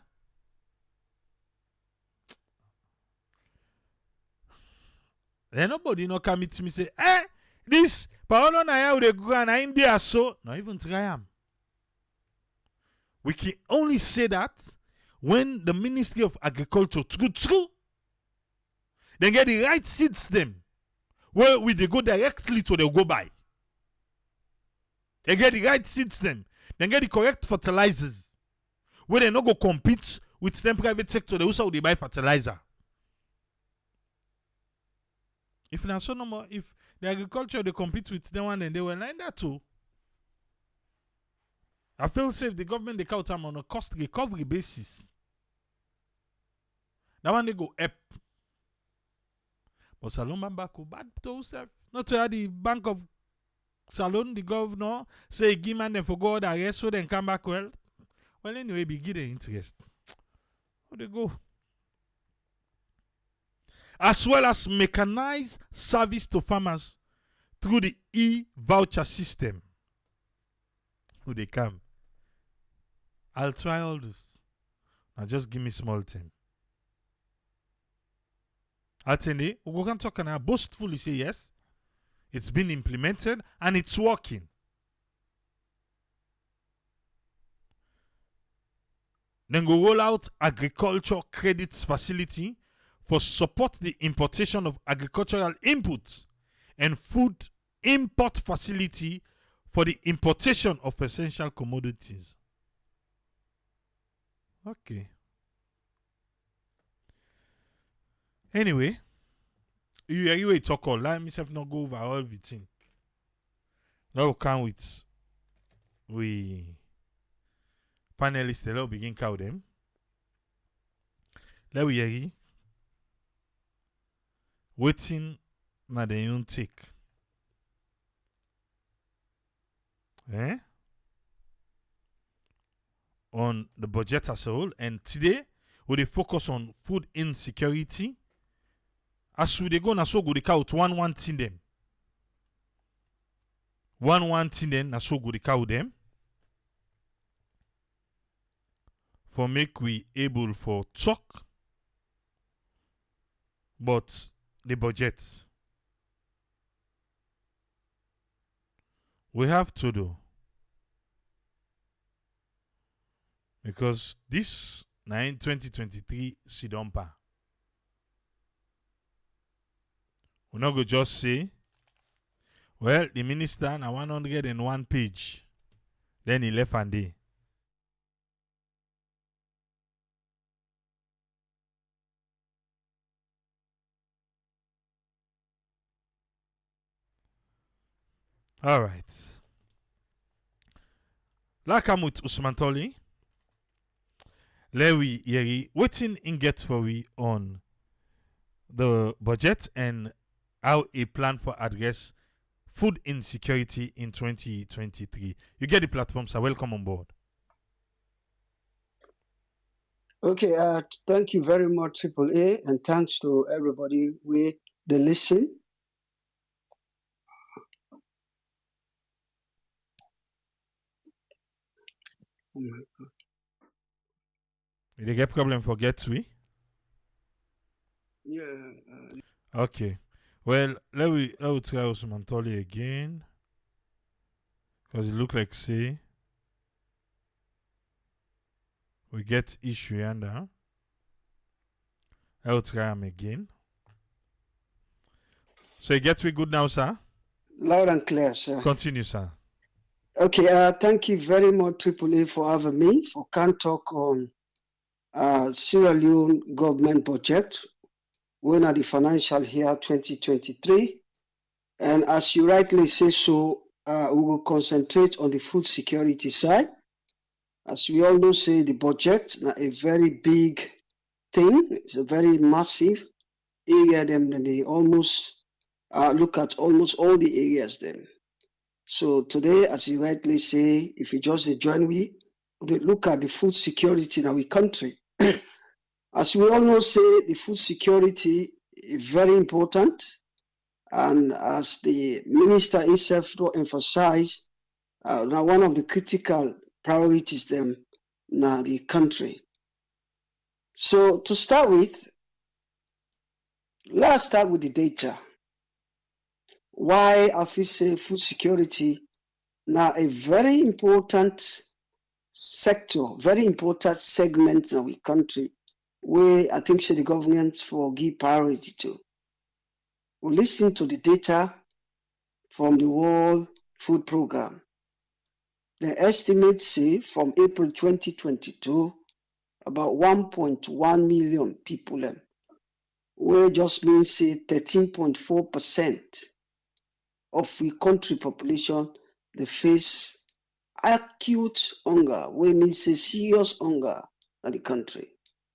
Then nobody no come to me say, this Paolo na ya we go na India so not even try am. We can only say that when the Ministry of Agriculture true they get the right seeds them where we they go directly to the go buy. They get the right seeds them. They get the correct fertilizers. Where they not go compete with them private sector, they also they buy fertilizer. If not so no more, if the agriculture they compete with them one and they will like that too. I feel safe the government they count them on a cost recovery basis. That one they go up. But Salon Bambako bad to himself. Not to have the Bank of Salon, the governor, say give man them for go the arrest so then come back well. Well anyway, be give the interest. How they go? As well as mechanized service to farmers through the e-voucher system. Who they come? I'll try all this. Now just give me small time. Atene, we can talk and I boastfully say yes. It's been implemented and it's working. Then go roll out agriculture credits facility for support the importation of agricultural inputs and food import facility for the importation of essential commodities. Okay. Anyway, you talk all. Let myself not go over everything. Now we come with we panelists. Let begin count them. Let we hear waiting na the own take. On the budget as a whole, and today we focus on food insecurity. As we go na so go the count one thing them. One thing then na so go the count them. For make we able for talk but the budget. We have to do. Because this 2023 Sidompa. We're not going to just say, well, the minister na 101 page. Then he left and day. All right. Like I'm with Usman Toli. Lewi Yeri, waiting in get for we on the budget and how a plan for address food insecurity in 2023. You get the platform, sir. Welcome on board. Okay, thank you very much, Triple A, and thanks to everybody with the listen. Did you get problem for get we? Yeah. Okay. Well, let we try Usman Toli again. Because it look like say we get issue under. I will try him again. So you get we good now, sir? Loud and clear, sir. Continue, sir. Okay, thank you very much, Triple A, for having me for Can Talk on Sierra Leone government budget. We're at the financial year 2023. And as you rightly say so, we will concentrate on the food security side. As we all know, say the budget is a very big thing. It's a very massive area. Them they almost look at almost all the areas then. So today, as you rightly say, if you just join me, we look at the food security in our country. As we all know, say the food security is very important. And as the minister himself emphasized, now one of the critical priorities them now the country. So to start with, let's start with the data. Why I feel say food security now a very important sector, very important segment in our country, where I think say the government for give priority to. We listen to the data from the World Food Program. The estimates say from April 2022, about 1.1 million people, where just means say 13.4% of the country population, they face acute hunger, wey means a serious hunger in the country.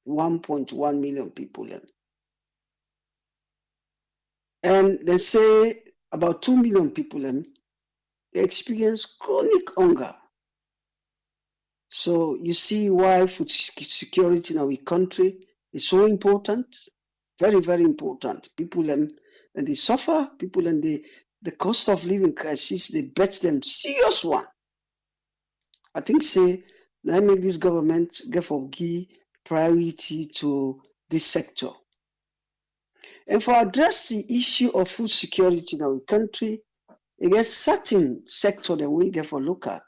1.1 million people. And they say about 2 million people they experience chronic hunger. So you see why food security in our country is so important. Very, very important. People and they suffer. People and the cost of living crisis, they bet them serious one. I think say let make this government give priority to this sector. And for address the issue of food security in our country, it gets certain sector that we get for look at,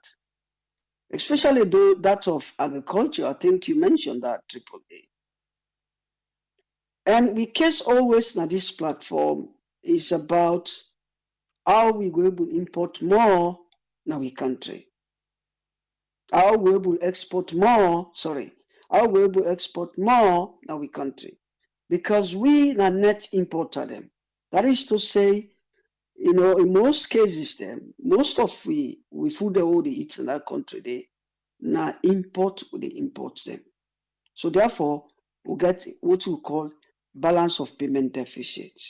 especially though that of agriculture. I think you mentioned that, Triple A. And we case always now this platform is about how we go able to import more in our country. How we able to export more, how we able to export more in our country. Because we are net importer them. That is to say, in most cases them, most of we food that all they eat in that country, they now import them. So therefore, we get what we call balance of payment deficit.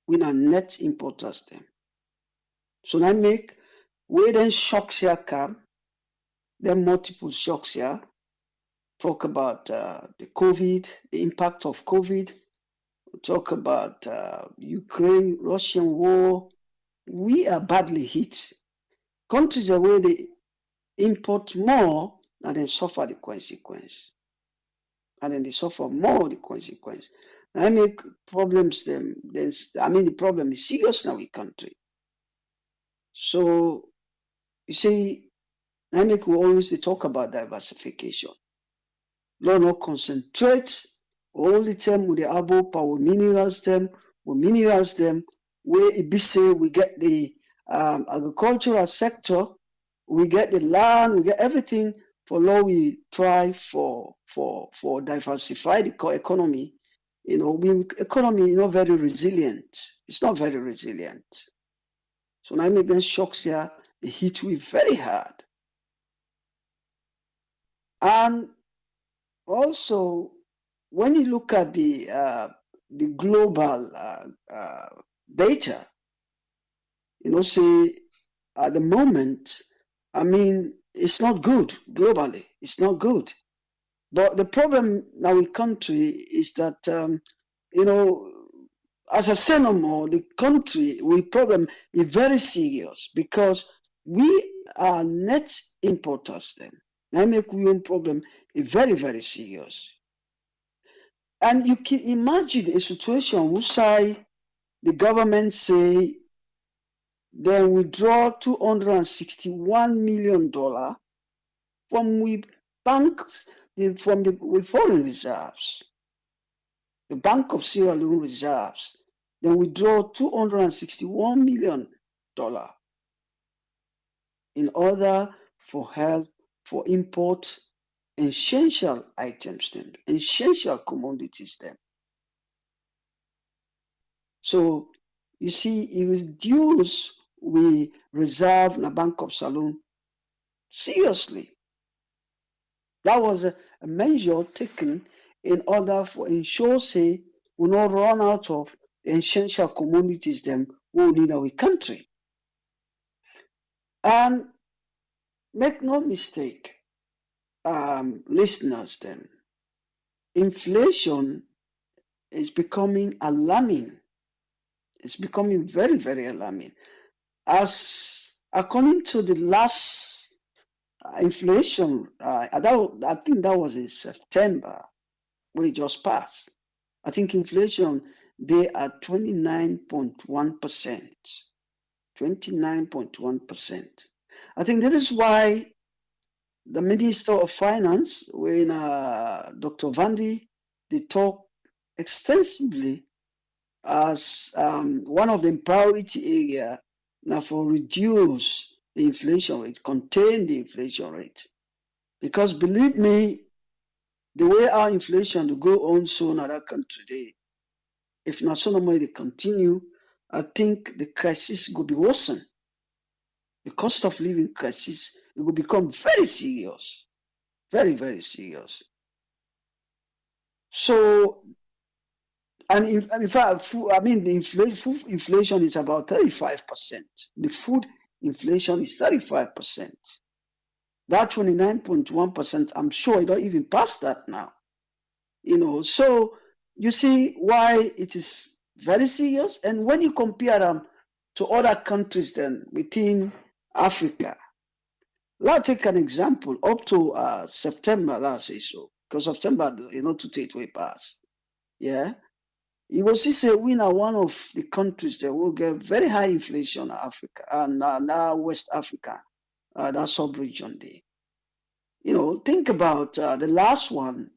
We are net importers them. So now make we then shocks here come, then multiple shocks here. Talk about the COVID, the impact of COVID. Talk about Ukraine-Russian war. We are badly hit. Countries are where they import more and then suffer the consequence. And then they suffer more the consequence. I make problems them. The problem is serious now in country. So you see, I make we always talk about diversification. Lord not concentrate only them with the abo power minerals them, where it be say we get the agricultural sector, we get the land, we get everything for law we try for diversify the economy. Economy is not very resilient. It's not very resilient. So now make them shocks here, they hit we very hard. And also, when you look at the global data, say at the moment, it's not good globally. It's not good. But the problem now in country is that, as I say no more, the country, we problem is very serious because we are net importers then. That make we own problem is very, very serious. And you can imagine a situation where the government say they withdraw $261 million from we banks from the foreign reserves, the Bank of Sierra Leone reserves. Then withdraw $261 million in order for help for import essential items them, essential commodities them. So you see, it reduce we reserve in the Bank of Saloon seriously. That was a measure taken in order for ensure say we not run out of essential commodities them we need our country. And make no mistake, listeners them, inflation is becoming alarming. It's becoming very, very alarming. As according to the last inflation, I think that was in September, we just passed. I think inflation, they are 29.1%. 29.1%. I think this is why the Minister of Finance, when Dr. Vandi, they talk extensively as one of the priority area now for reduce the inflation rate, contain the inflation rate. Because believe me, the way our inflation to go on so in other country today, if not so no more they continue, I think the crisis could be worsened. the cost of living crisis, it will become very serious, very, very serious. So, and in fact, the food inflation is about 35%. The food inflation is 35%. That 29.1%, I'm sure it don't even pass that now. So you see why it is very serious. And when you compare them to other countries then within Africa, let's take an example up to September, let's say so, because September, to take way past. Yeah. You will see, say, we are one of the countries that will get very high inflation in Africa and now West Africa, that sub-region there. Think about the last one,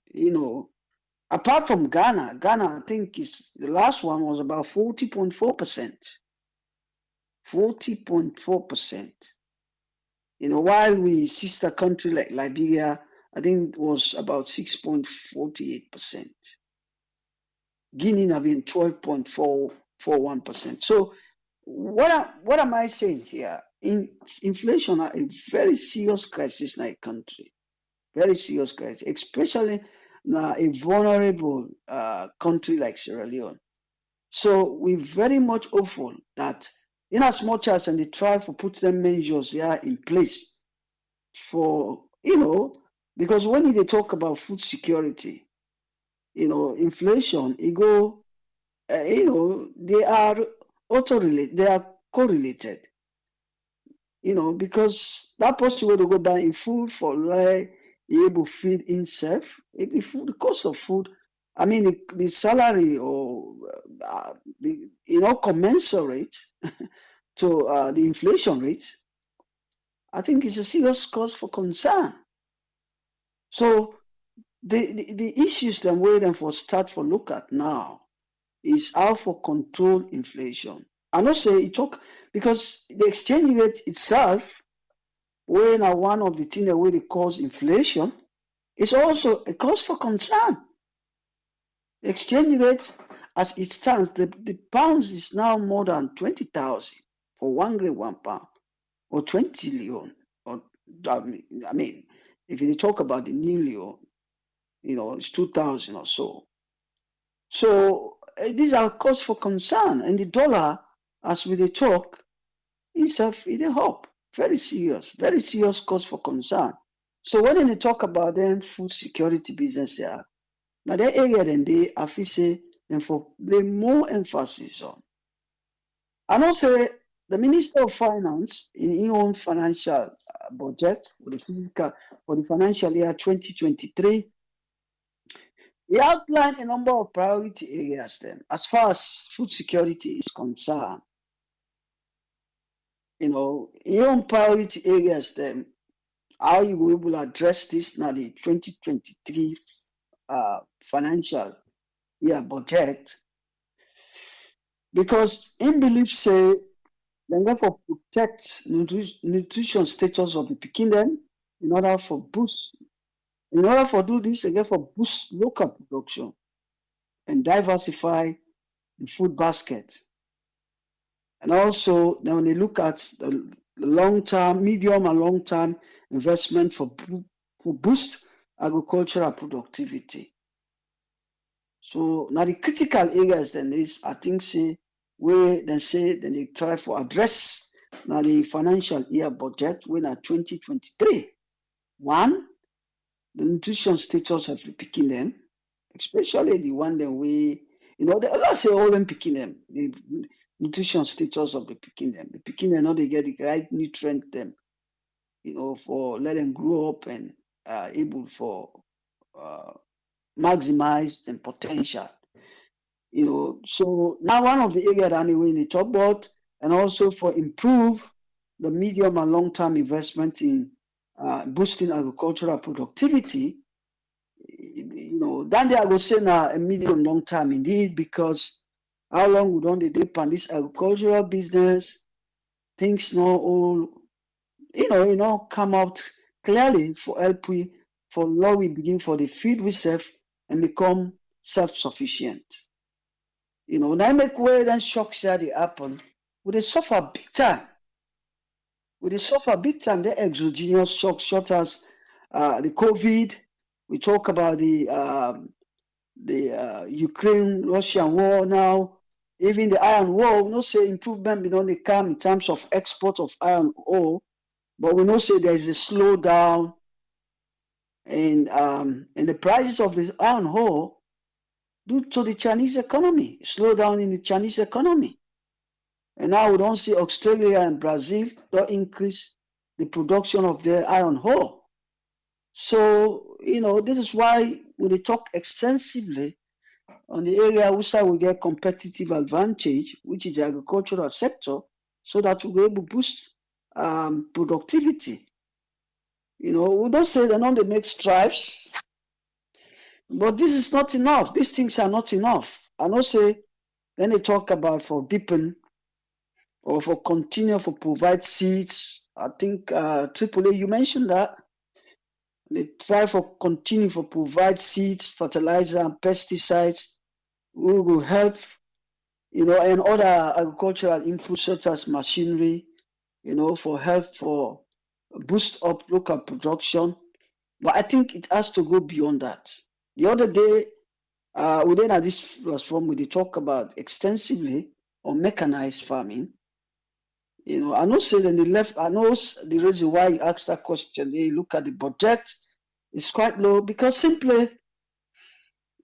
apart from Ghana, I think the last one was about 40.4%. 40.4%. While we sister country like Liberia, I think it was about 6.48%. Guinea having 12.441%. So what am I saying here? Inflation are a very serious crisis in a country. Very serious crisis, especially in a vulnerable country like Sierra Leone. So we're very much hopeful that in as much as and they try to put them measures here in place for, because when they talk about food security, inflation, they are autorelated, they are correlated, because that person will go buy in food for like able to feed himself. If the cost of food, the salary or commensurate to the inflation rate, I think it's a serious cause for concern. So the issues that we're waiting for start for look at now is how for control inflation. I not say it talk because the exchange rate itself, when one of the things that really cause inflation, is also a cause for concern. The exchange rate, as it stands, the pounds is now more than 20,000 for 1 grade 1 pound, or 20 Leone. Or if you talk about the new Leone, it's 2,000 or so. So these are cause for concern, and the dollar, as we talk, itself it up. Very serious cause for concern. So when they talk about them food security business here, now that area then they have to say and for lay more emphasis on. And also the Minister of Finance in his own financial budget for the financial year 2023, he outlined a number of priority areas then as far as food security is concerned. In own priority areas then, how you will able to address this now the 2023 financial year budget, because in belief say then therefore protect nutrition status of the pikin them in order for do this, they therefore boost local production and diversify the food basket. And also then when they look at the long-term, medium and long-term investment for boost agricultural productivity. So now the critical areas then is, I think, say where then they try for address now the financial year budget when at 2023. One, the nutrition status of the picking them, especially the one that let's say all them picking them, the nutrition status of the picking them. The picking them, they get the right nutrient them, for let them grow up and able for maximize their potential. So now one of the areas anyway they talk about, and also for improve the medium and long-term investment in boosting agricultural productivity. Then they are going to say now a medium long term indeed, because how long would they dip on this agricultural business? Things not all, come out clearly for help for law we begin for the feed we self and become self-sufficient. Now make way then shocks here they happen, would they suffer big time. we suffer big time the exogenous shocks, such as the COVID. We talk about the Ukraine-Russian war now, even the iron ore. We know say improvement been only come in terms of export of iron ore, but we know say there is a slowdown in the prices of the iron ore due to the Chinese economy, slowdown in the Chinese economy. And now we don't see Australia and Brazil don't increase the production of their iron ore. So, this is why we talk extensively on the area which we get competitive advantage, which is the agricultural sector, so that we're able to boost productivity. We don't say they don't make strives, but this is not enough. These things are not enough. I don't say, then they talk about for deepen or for continue for provide seeds. I think AAA, you mentioned that. They try for continue for provide seeds, fertilizer, and pesticides. We will help, and other agricultural inputs such as machinery, for help for boost up local production. But I think it has to go beyond that. The other day, within this platform, we talk about extensively on mechanized farming. I know say then the left, I know the reason why you asked that question, you look at the budget, it's quite low because simply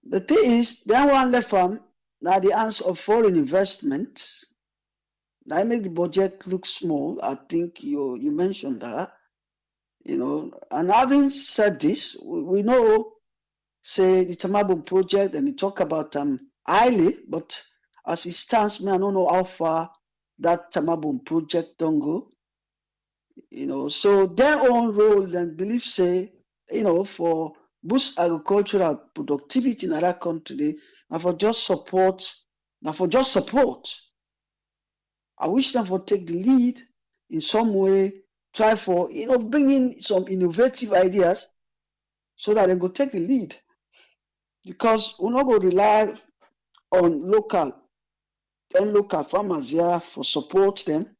the thing is, then one left farm, now the answer of foreign investment, that make the budget look small. I think you mentioned that, and having said this, we know, say the Tamabon project, and we talk about highly, but as it stands, I don't know how far that Tamabon project don't go, so their own role and belief say, for boost agricultural productivity in that country, and for just support. I wish them for take the lead in some way, try for, bringing some innovative ideas so that they go take the lead. Because we're not going to rely on local farmers here for support them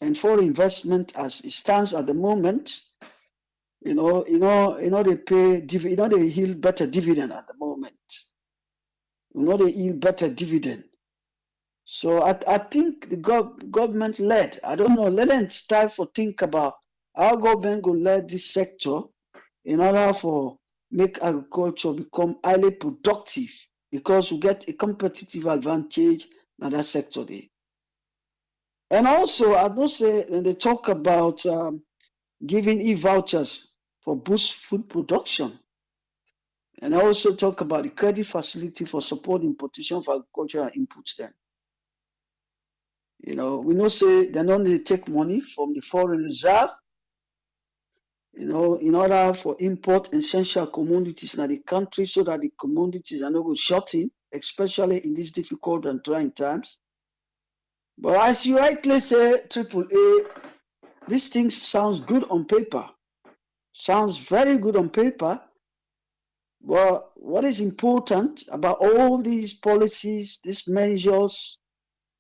and for investment as it stands at the moment. They pay dividend, they yield better dividend at the moment. They yield better dividend. So I think the government led, I don't know, let them start for think about how government will lead this sector in order for make agriculture become highly productive, because we get a competitive advantage in that sector there. And also, I don't say when they talk about giving e-vouchers for boost food production. And I also talk about the credit facility for support importation for agricultural inputs then. We know say they don't need to take money from the foreign reserve, in order for import essential commodities in the country so that the commodities are not going shorting, especially in these difficult and trying times. But as you rightly say, AAA, these things sounds good on paper. Sounds very good on paper. But what is important about all these policies, these measures,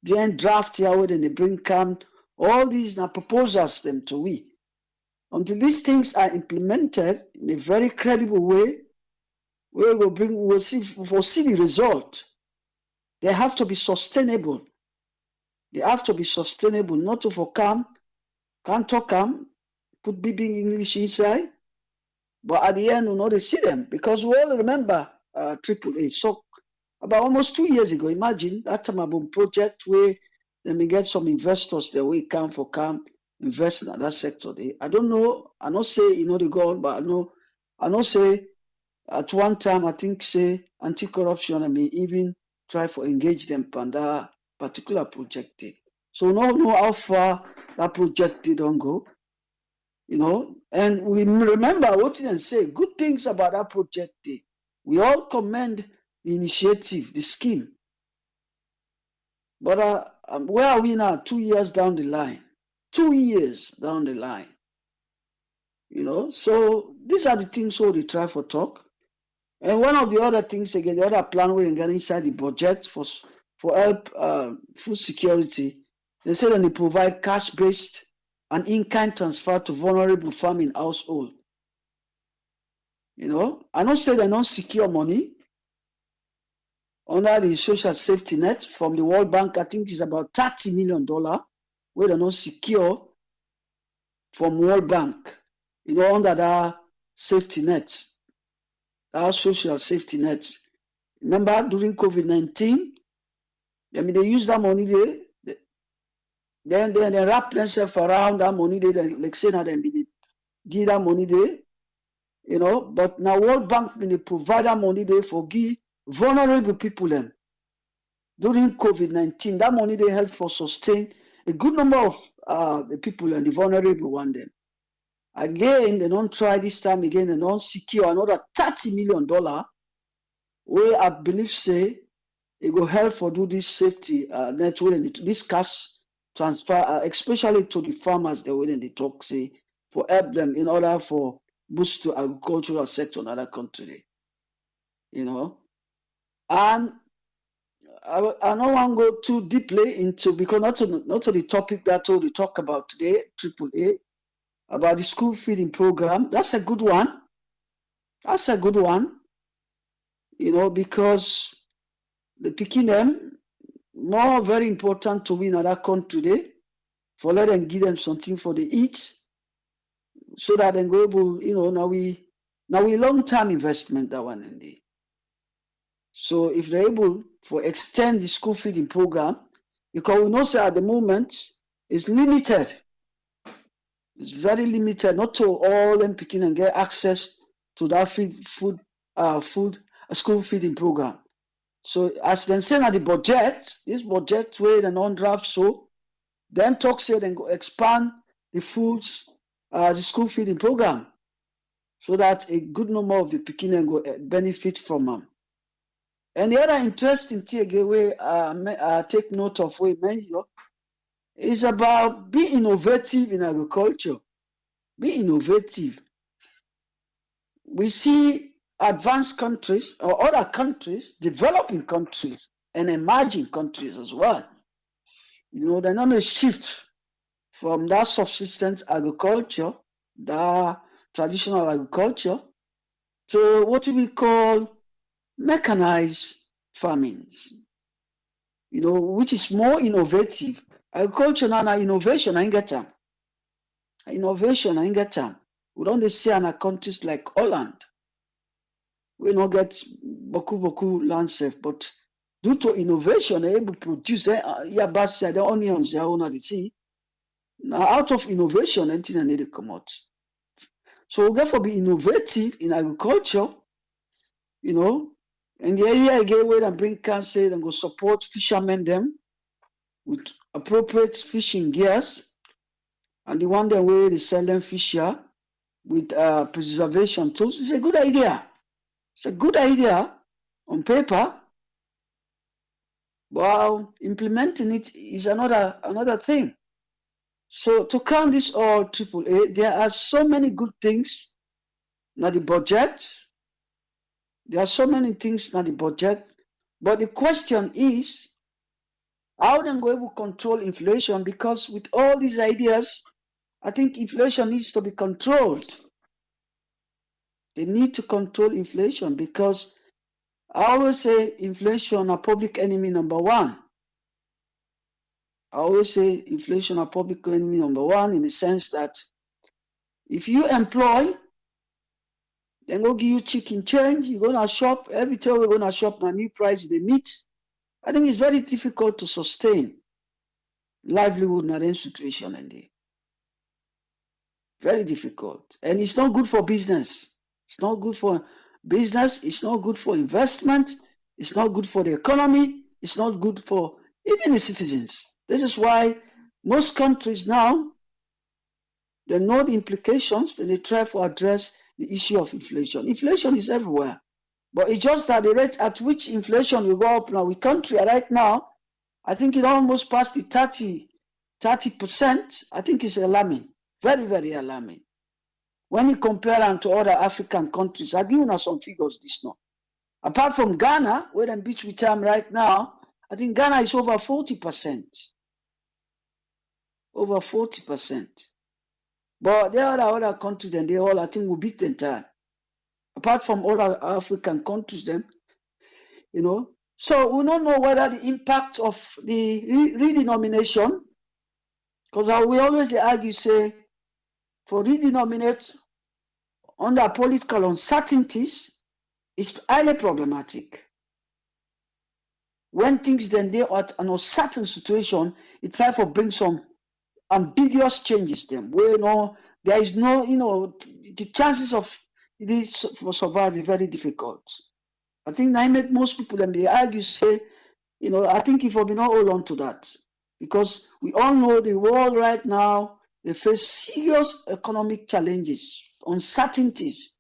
the end draft here where they bring come, all these now proposals them to we. Until these things are implemented in a very credible way, we'll see the result. They have to be sustainable. They have to be sustainable, not to for can't talk put big English inside, but at the end, they see them, because we all remember AAA. So about almost 2 years ago, imagine that Tamabon project where they may get some investors that will come invest in that sector. I don't know. I don't say the goal, but I know say at one time I think say anti-corruption, I may even try for engage them on that particular project there. So we don't know how far that project they don't go, and we remember what they say, good things about that project there. We all commend the initiative, the scheme. But where are we now? 2 years down the line. 2 years down the line. So these are the things so they try for talk. And one of the other things, again, the other plan we get inside the budget for help food security, they say that they provide cash-based an in-kind transfer to vulnerable farming household. You know, I don't say they don't secure money under the social safety net from the World Bank. I think it's about $30 million where they don't secure from World Bank, you know, under that safety net, that social safety net. Remember during COVID-19, I mean, they use that money then they wrap themselves around that money they like say now they give that money there, you know, but now World Bank when they provide that money they for give vulnerable people them during COVID-19. That money they help for sustain a good number of the people and the vulnerable one them. Again, they don't try this time again, they don't secure another $30 million where I believe say it will help for do this safety net this cash transfer, especially to the farmers they when they talk say for help them in order for boost to agricultural sector in other country, you know. And I don't want to go too deeply into because not to the topic that we talk about today, AAA, about the school feeding program. That's a good one. That's a good one, you know, because the picking them more very important to win other country today for let them give them something for the eat so that they go able, you know, now we long-term investment that one indeed. So if they're able for extend the school feeding program, because we know say at the moment it's limited. It's very limited, not to all them picking and get access to that school feeding program. So as they say at the budget, this budget where they non-draft so then talk say then go expand the the school feeding program so that a good number of the Pekin go benefit from them. And the other interesting thing again where I take note of where mention is about being innovative in agriculture. Be innovative. We see advanced countries or other countries, developing countries and emerging countries as well. You know, they're not a shift from that subsistence agriculture, that traditional agriculture, to what we call mechanized farming, you know, which is more innovative. Agriculture now innovation, I ain't get time. Innovation, I ain't get time. We don't see in countries like Holland. We don't get boku land safe, but due to innovation, they're able to produce the onions, they own the sea. Now, out of innovation, anything need to come out. So we therefore be innovative in agriculture, you know, and the area again where they bring cancer and go support fishermen them with appropriate fishing gears, and the one that way they sell them fish here with preservation tools. It's a good idea. It's a good idea on paper. Well, implementing it is another thing. So to crown this all, AAA, there are so many good things in the budget. There are so many things in the budget, but the question is, how then go able to control inflation? Because with all these ideas, I think inflation needs to be controlled. They need to control inflation because I always say inflation a public enemy number one. I always say inflation a public enemy number one in the sense that if you employ, then go give you chicken change, you're gonna shop, every time we're gonna shop my new price they meet. I think it's very difficult to sustain livelihood in that situation indeed. Very difficult. And it's not good for business. It's not good for business, it's not good for investment, it's not good for the economy, it's not good for even the citizens. This is why most countries now, they know the implications and they try to address the issue of inflation. Inflation is everywhere. But it's just that the rate at which inflation will go up now, we country right now, I think it almost passed the 30%. I think it's alarming. Very, very alarming. When you compare them to other African countries, I'll give you some figures this now. Apart from Ghana, where I'm beach with them right now, I think Ghana is over 40%. Over 40%. But there are other countries, and they all, I think, will beat them time. Apart from other African countries, then, So we don't know whether the impact of the redenomination, because we always argue, say, for redenominate under political uncertainties is highly problematic. When things then they are at an uncertain situation, it try to bring some ambiguous changes them where there is no, the chances of this for survival very difficult. I think I make most people then they argue, say, I think if we not hold on to that, because we all know the world right now, they face serious economic challenges, uncertainties.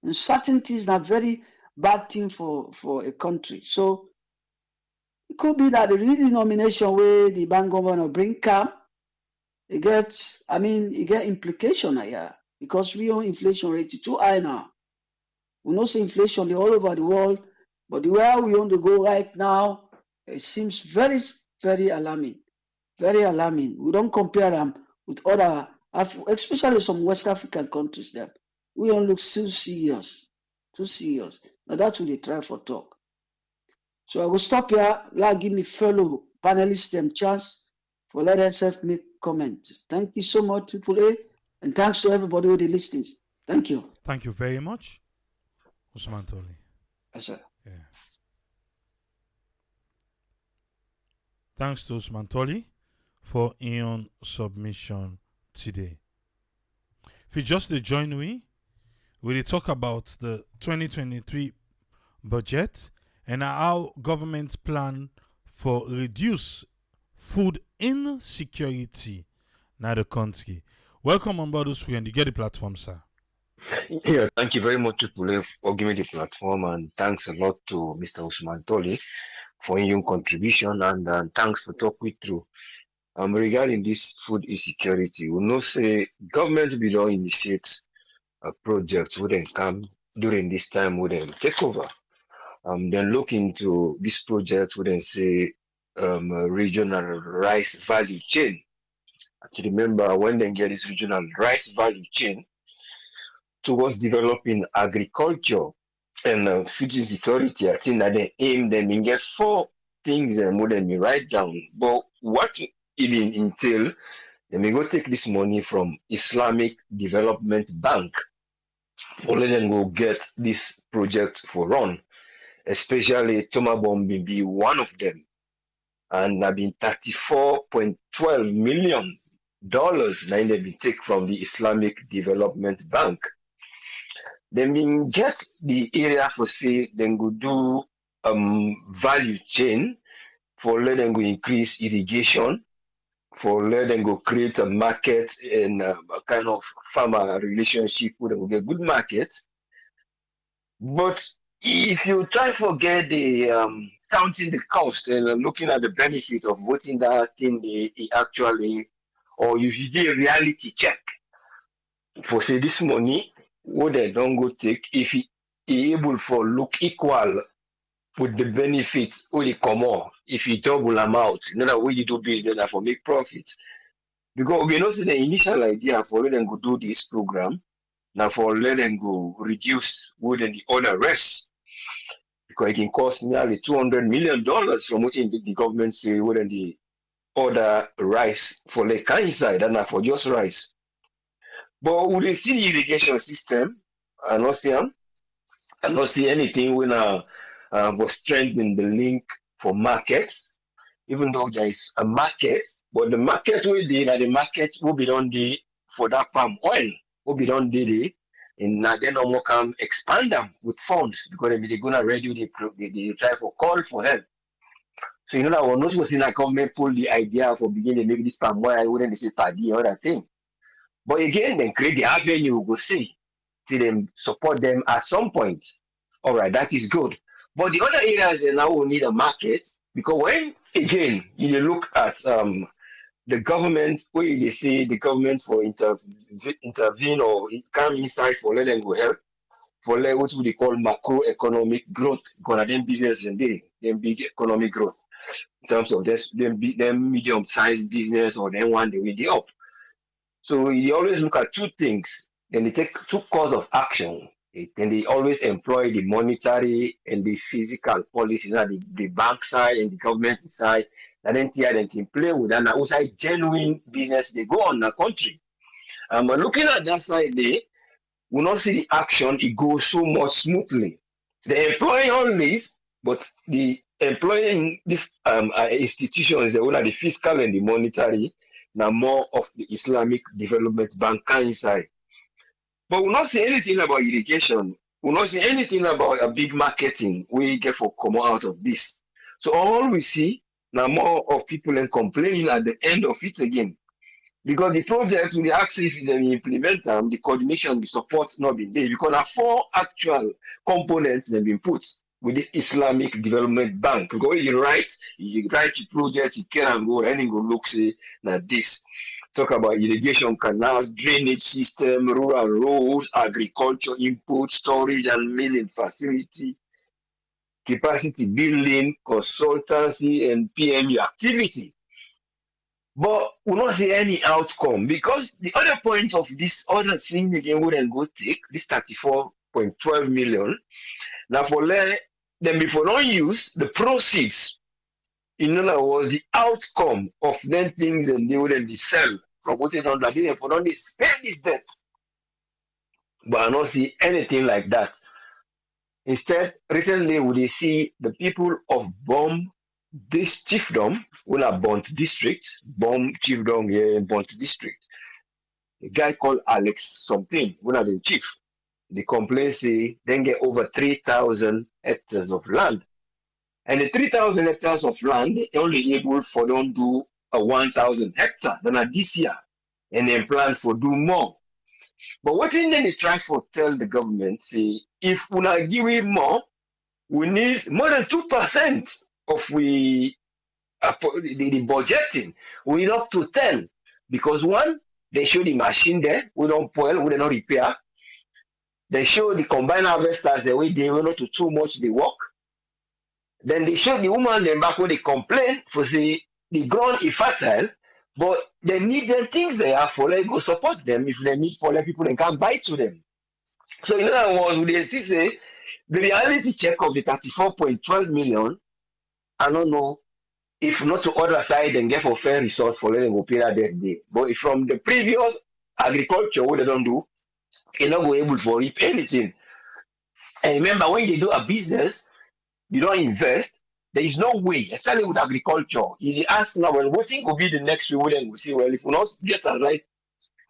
Uncertainties are very bad thing for a country. So it could be that the redenomination where the bank governor bring calm, it get implication here because we own inflation rate is too high now. We know see inflation all over the world, but the way we want to go right now, it seems very, very alarming. Very alarming. We don't compare them with other, especially some West African countries there. We don't look too serious. Too serious. Now that's what they try for talk. So I will stop here. Give me fellow panelists them chance for let themselves make comment. Thank you so much, Triple A, and thanks to everybody who listening. Thank you. Thank you very much, Usman Toli. Yes, sir. Yeah. Thanks to Usman Toli for Ion submission today. If you just join me, we'll talk about the 2023 budget and how government plan for reduce food insecurity in the country. Welcome on board, friend. You get the platform, sir. Yeah, thank you very much, Triple, for giving the platform, and thanks a lot to Mr. Usman Toli for your contribution, and thanks for talking through. Regarding this food insecurity, we know say government will not initiate a project when they come during this time when they take over. Then look into this project when they say regional rice value chain. I can remember when they get this regional rice value chain towards developing agriculture and food insecurity. I think that they aim them in get 4 things and more than me write down. But what it entail, let me go take this money from Islamic Development Bank for let them go get this project for run. Especially Toma Bomb be one of them. And I've been $34.12 million now they been take from the Islamic Development Bank. Then been get the area for say then go do value chain for let them go increase irrigation, for let them go create a market and a kind of farmer relationship with them, get good market. But if you try forget the counting the cost and looking at the benefit of voting that thing, they actually, or if you do a reality check for say this money, what they don't go take, if he able for look equal with the benefits or the come on, if you double amount, in other way you do business for make profit. Because we know the initial idea for let them go do this program, now for let them go reduce more than the other rest. Because it can cost nearly $200 million from what the government say more than the other rice for the kind side and not for just rice. But we see the irrigation system, I not see anything when was strengthening the link for markets, even though there is a market, but the market will be that the market will be done the for that palm oil, will be done daily, and now they no more can expand them with funds because they're gonna ready they try for call for help. So that we're not supposed to government pull the idea for beginning to make this palm oil, wouldn't they say paddy or other thing. But again, then create the avenue, we'll see, to them support them at some point. All right, that is good. But the other areas they now will need a market because when again you look at the government, where they say the government for intervene or come inside for let them go help for let what we call macroeconomic growth, because them business and them big economic growth in terms of this them medium sized business or them one they will be up. So you always look at two things, then they take two course of action. Then they always employ the monetary and the physical policies, the bank side and the government side. And then they can play with and outside genuine business they go on in the country. But looking at that side there, we not see the action, it goes so much smoothly. They employ all this, but the employing this institutions, the one of the fiscal and the monetary, now more of the Islamic Development Bank inside. But we not see anything about irrigation. We not see anything about a big marketing we get for come out of this. So all we see now more of people and complaining at the end of it again. Because the project, we ask if they implement them, the coordination, the support not been there. Because there are 4 actual components that have been put with the Islamic Development Bank. Because you write the project, you can go and go look say like this. Talk about irrigation canals, drainage system, rural roads, agriculture input, storage and milling facility, capacity building, consultancy, and PME activity. But we not see any outcome because the other point of this other thing again wouldn't go take this 34.12 million. Now for them before not use the proceeds. In other words, the outcome of them things and they wouldn't sell from what they don't do for not spend this debt. But I don't see anything like that. Instead, recently we see the people of this chiefdom, we are Bont district, chiefdom here in Bont district. A guy called Alex something, one of the chief. The complaint say then get over 3,000 hectares of land. And the 3,000 hectares of land, they only able for them do a 1,000 hectare than this year. And then plan for do more. But what in then they try for tell the government, say, if we not give it more, we need more than 2% of the budgeting. We need up to 10. Because one, they show the machine there, we don't spoil, we don't repair. They show the combined harvesters the way they will not do too much the work. Then they show the woman them back where they complain for say the ground is fertile, but they need them things there for let go support them if they need for let people they can buy to them. So in other words, we see say the reality check of the 34.12 million, I don't know if not to other side and get for fair resource for letting go pay that day. But if from the previous agriculture what they don't do, you're not going able to reap anything. And remember when you do a business, you don't invest, there is no way, especially with agriculture. You ask now, well, what will be the next reward? And we see, well, if we not get it right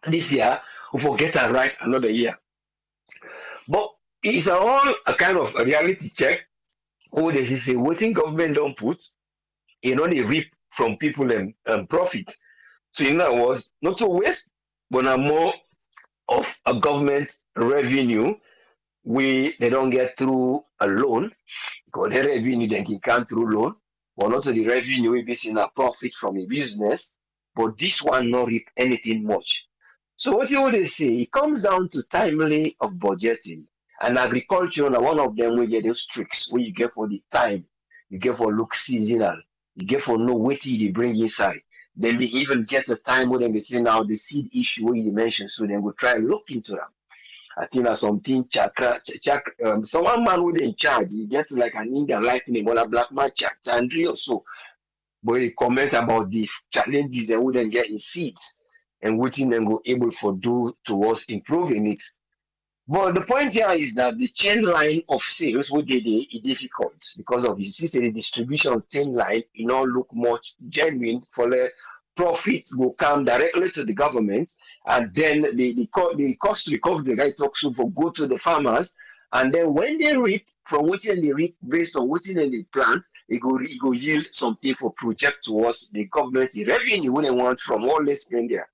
this year, we will get it right another year. But it's all a kind of a reality check. Who they say, what government don't put, you know, they reap from people and profit. So in other words, not to waste, but more of a government revenue they don't get through a loan, because the revenue they can come through loan, but not the revenue we be seeing a profit from a business, but this one not reap anything much. So what you would say, it comes down to timely of budgeting. And agriculture, one of them we get those tricks where you get for the time, you get for look seasonal, you get for know what they bring inside. Then they even get the time where they say now the seed issue where you mentioned, so then we'll try and look into them. I think that's something someone man who in charge, he gets like an Indian like name or a black man Chandri or so. But he comment about the challenges they wouldn't get in seeds and what thing they go able for do towards improving it. But the point here is that the chain line of sales what they do is difficult because of you see the distribution chain line, it not look much genuine for the profits will come directly to the government, and then the cost recovery the guy talks for go to the farmers, and then when they reap from what they reap based on what they plant, it go yield something for project towards the government the revenue when they want from all this spend there.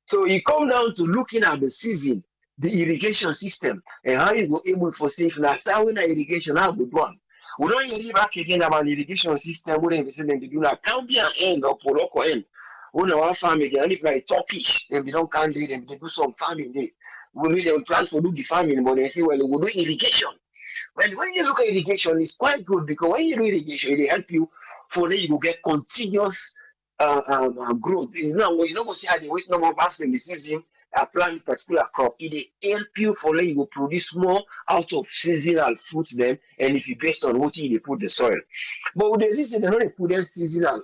So you come down to looking at the season, the irrigation system, and how you go able for safe now. So when irrigation how good one. We don't hear back again about irrigation system. We don't say them to do now. Cambia end or Poloko end. We know our farming again. If like Turkish, then we don't count it. Then they do some farming there. We need them plan for do the farming, but they say, well, we do irrigation. Well, when you look at irrigation, it's quite good because when you do irrigation, it help you for then you will get continuous growth. You know, when you don't go see how they wait no more past in the season, plant this particular crop, it they help you for like you go produce more out of seasonal fruits them, and if you based on what you they put the soil. But with the season, they don't dey put them seasonal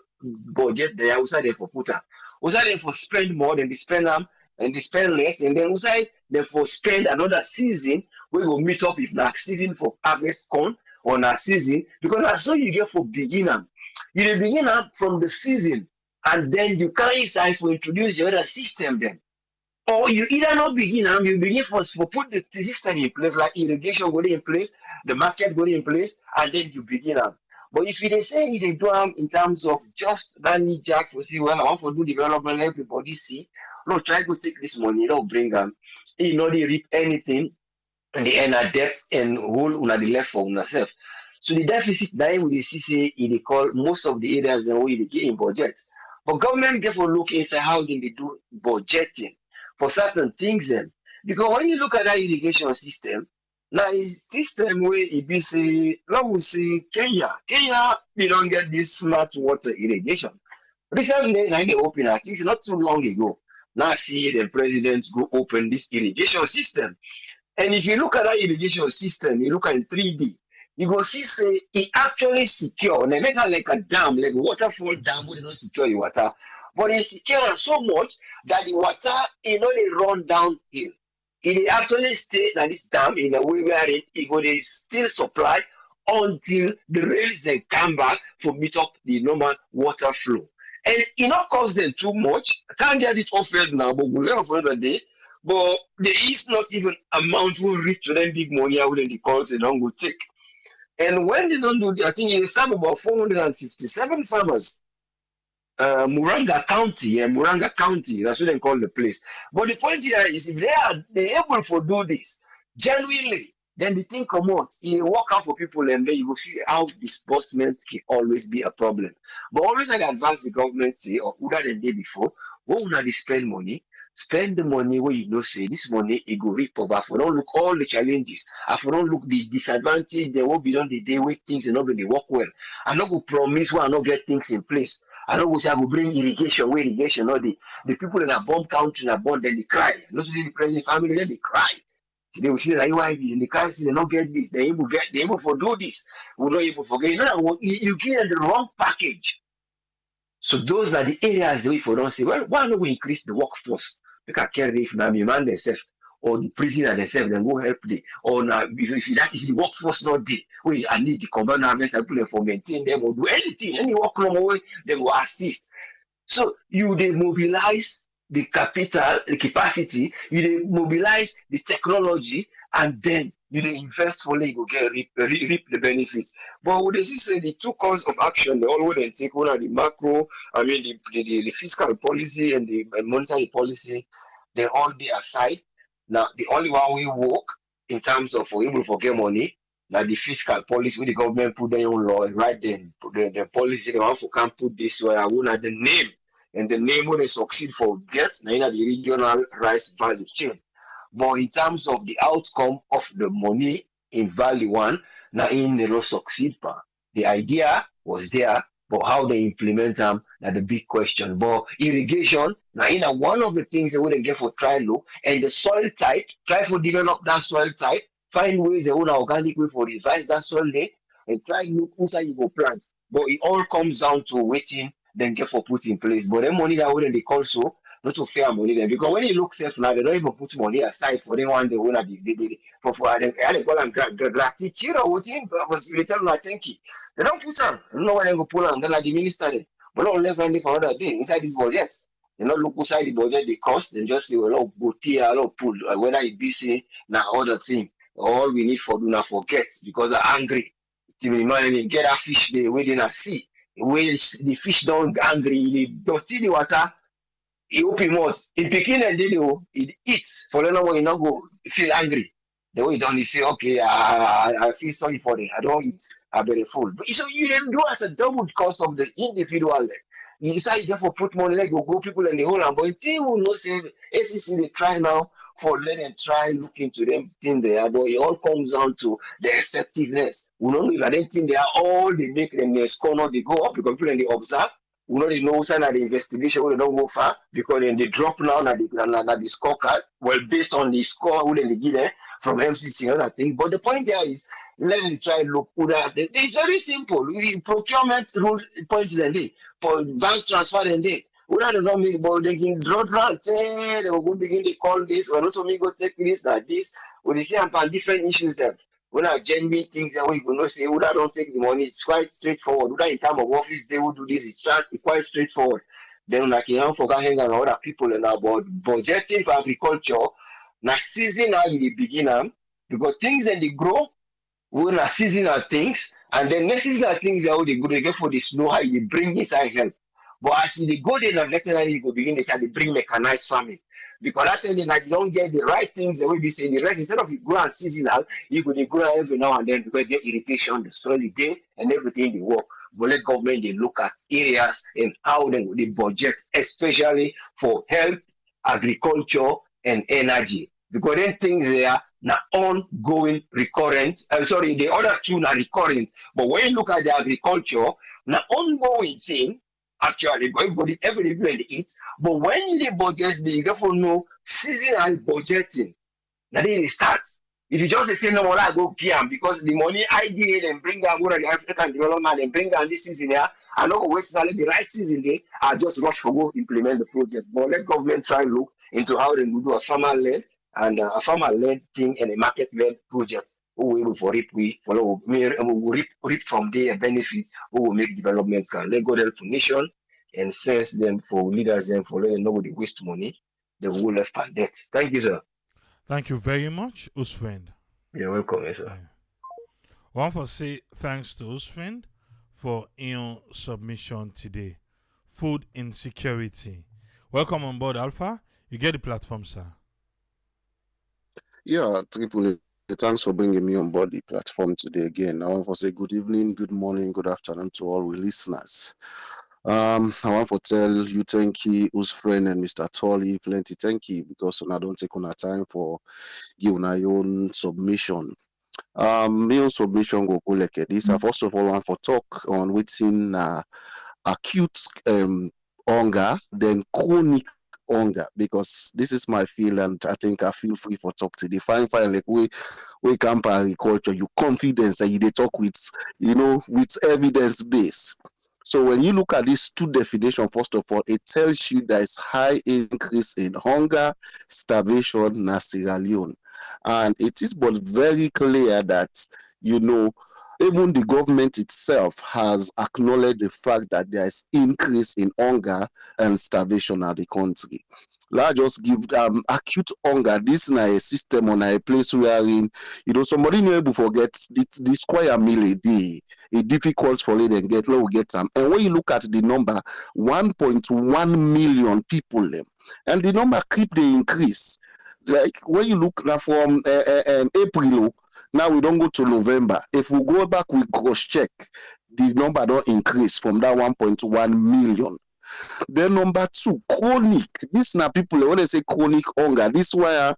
budget there outside them for put am. Outside them for spend more, then they spend them and they spend less, and then outside them for spend another season we go meet up if na season for harvest corn or na season because that's so you get for beginner. You dey begin am from the season and then you carry inside for introduce your other system then. Or you either not begin am, you begin first for put the system in place, like irrigation go dey in place, the market go dey in place, and then you begin am. But if you dey say you dey do am in terms of just that knee jack for see, well, I want for do development, let everybody see. No, try go take this money, no bring am. You no dey reap anything, and the end are debt and whole una the left for una self. So the deficit that we dey see say e dey call most of the areas dem wey dey get in budget. But government get for look inside how they do budgeting for certain things then. Because when you look at that irrigation system, now a system where it be say, let me say Kenya. Kenya, they don't get this smart water irrigation. Recently, they open, I think not too long ago. Now see the president go open this irrigation system. And if you look at that irrigation system, you look at in 3D, you go see say it actually secure. They make it like a dam, like waterfall dam, where they don't secure the water. But it secure so much that the water it not dey run downhill. It actually stay at this dam in a way where it go dey still supply until the rains then come back for meet up the normal water flow. And it not cost them too much. I can't get it offered now, but we'll learn for another day. But there is not even amount will reach to them big money out in the calls they don't go take. And when they don't do, I think it's some about 457 farmers. Muranga County, Muranga County, that's what they call the place. But the point here is if they're able to do this genuinely, then the thing come out, it work out for people and then you will see how disbursement can always be a problem. But always I advise the government say, or other than day before, when they spend money, spend the money where you know say this money it go reap over. For don't look all the challenges, and for don't look the disadvantage, there will be on the day where things are not going to work well. I'm not going to promise when I not get things in place. I don't go say I go bring irrigation, where irrigation, or the people in a bomb country in a bomb, then they cry. Not only the president family, then they cry. So they will see like why in the crisis they don't get this, they able for do this, we're not able to forget. You know, you give them the wrong package. So those are the areas where if we don't say, well, why don't we increase the workforce? Because I care if now man themselves or the prisoner themselves, then go help the or now if the workforce not there, we I need the combined harvest and people for maintain them or do anything, any work long way, they will assist. So you they mobilize the capital, the capacity, you they mobilize the technology, and then you they invest for you go get reap the benefits. But what they say the two course of action, they always then take one of the macro, I mean the fiscal policy and the monetary policy, they all be aside. Now the only one we work in terms of for able to get money. Now the fiscal policy, where the government put their own law, right then put the policy, the one for can put this where I want the name. And the name when they succeed for get now the regional rice value chain. But in terms of the outcome of the money in value one, now in the law succeed. The idea was there, but how they implement them, that's the big question. But irrigation, now in one of the things they wouldn't get for trial, and the soil type, try to develop that soil type, find ways they own organic way for revise that soil there, and try look inside you go plant. But it all comes down to waiting, then get for put in place. But the money that wouldn't they call so, not to fair money then. Because when you look self now, they don't even put money aside for the one they want to for them. They call them gratitude or what because they tell them I thank you. They don't put them. I don't know why they go pull them. They're like the minister then. But not left handed for other thing inside this budget. They not look inside the budget, the cost, then just say, well, go here, pull, whether it be say now other thing. All we need for do not forget because they're angry. To get a fish they wait in a sea. When the fish don't angry, they dirty the water, he open mouth. In Peking and then it eats. For the way you not go feel angry. The way you don't say, okay, I feel sorry for them. I don't eat. I'm very full. But so you then do as a double cost of the individual. You decide therefore put money like go people in the whole and but until we know say ACC they try now for let them try look into them thing there, but it all comes down to the effectiveness. We don't know if I don't think they are all they make them their score not they go up because people and they observe. We know they know some of the investigation we don't go far because then they drop now na the scorecard. Well, based on the score we they give them from MCC and other thing. But the point there is let me try look it's very simple. We procurement rule points in day for bank transfer in day. We don't make but they can draw they will go begin to call this or not to me go take this like this. We see upon different issues there. When I genuine things and we will not say, would I don't take the money, it's quite straightforward. Would I in terms of office, they will do this, it's quite straightforward. Then like you forget hang on other people and about budgeting for agriculture, now season how you begin because things and they grow, when a seasonal things, and then next seasonal things are how they go, they get for the snow, how you bring inside help. But as they go there, and veterinary you go begin, they say they bring mechanized farming. Because that's when like, you don't get the right things the way we say the rest. Instead of you grow and seasonal, you could grow every now and then because get irrigation, the soil is there, and everything they work. But let government they look at areas and how they budget, especially for health, agriculture, and energy. Because then things there now ongoing recurrent. Sorry, the other two are recurrent. But when you look at the agriculture, now ongoing thing. Actually, everybody eats. But when you budget, you have to know seasonal budgeting. Now then it starts. If you just say no more, I go PM because the money idea and bring down go to the African development and bring down this season here. I know waste the right season there. I just rush for go implement the project. But let government try and look into how they will do a farmer-led and a farmer-led thing and a market-led project. Who will for reap we follow we will reap from their benefits, who will make development can let go there to nation and sense them for leaders and for letting nobody waste money, they will left and debt. Thank you, sir. Thank you very much, Usfriend. You're welcome, sir. Yeah. I want to say thanks to Usfriend for your submission today. Food insecurity. Welcome on board, Alpha. You get the platform, sir. Yeah, Triple. Thanks for bringing me on board the platform today again. I want to say good evening, good morning, good afternoon to all we listeners. I want to tell you thank you, Usfriend and Mr. Tolly, plenty thank you because I don't take on time for giving your own submission. My own submission go like this. I first of all want to talk on within acute hunger, then chronic hunger, because this is my field and I think I feel free for talk today. Fine, like we camp agriculture, you confidence and you they talk with with evidence base. So when you look at these two definitions, first of all, it tells you there is high increase in hunger, starvation, in Sierra Leone. And it is but very clear that, even the government itself has acknowledged the fact that there is increase in hunger and starvation at the country. Let's just give acute hunger. This is a system on a place wherein somebody not able to forget the square meal a day. It's difficult for them get low get them. And when you look at the number, 1.1 million people, and the number keep the increase. Like when you look from April. Now we don't go to November. If we go back, we cross check. The number don't increase from that 1.1 million. Then number two, chronic. This now people when they say chronic hunger, this why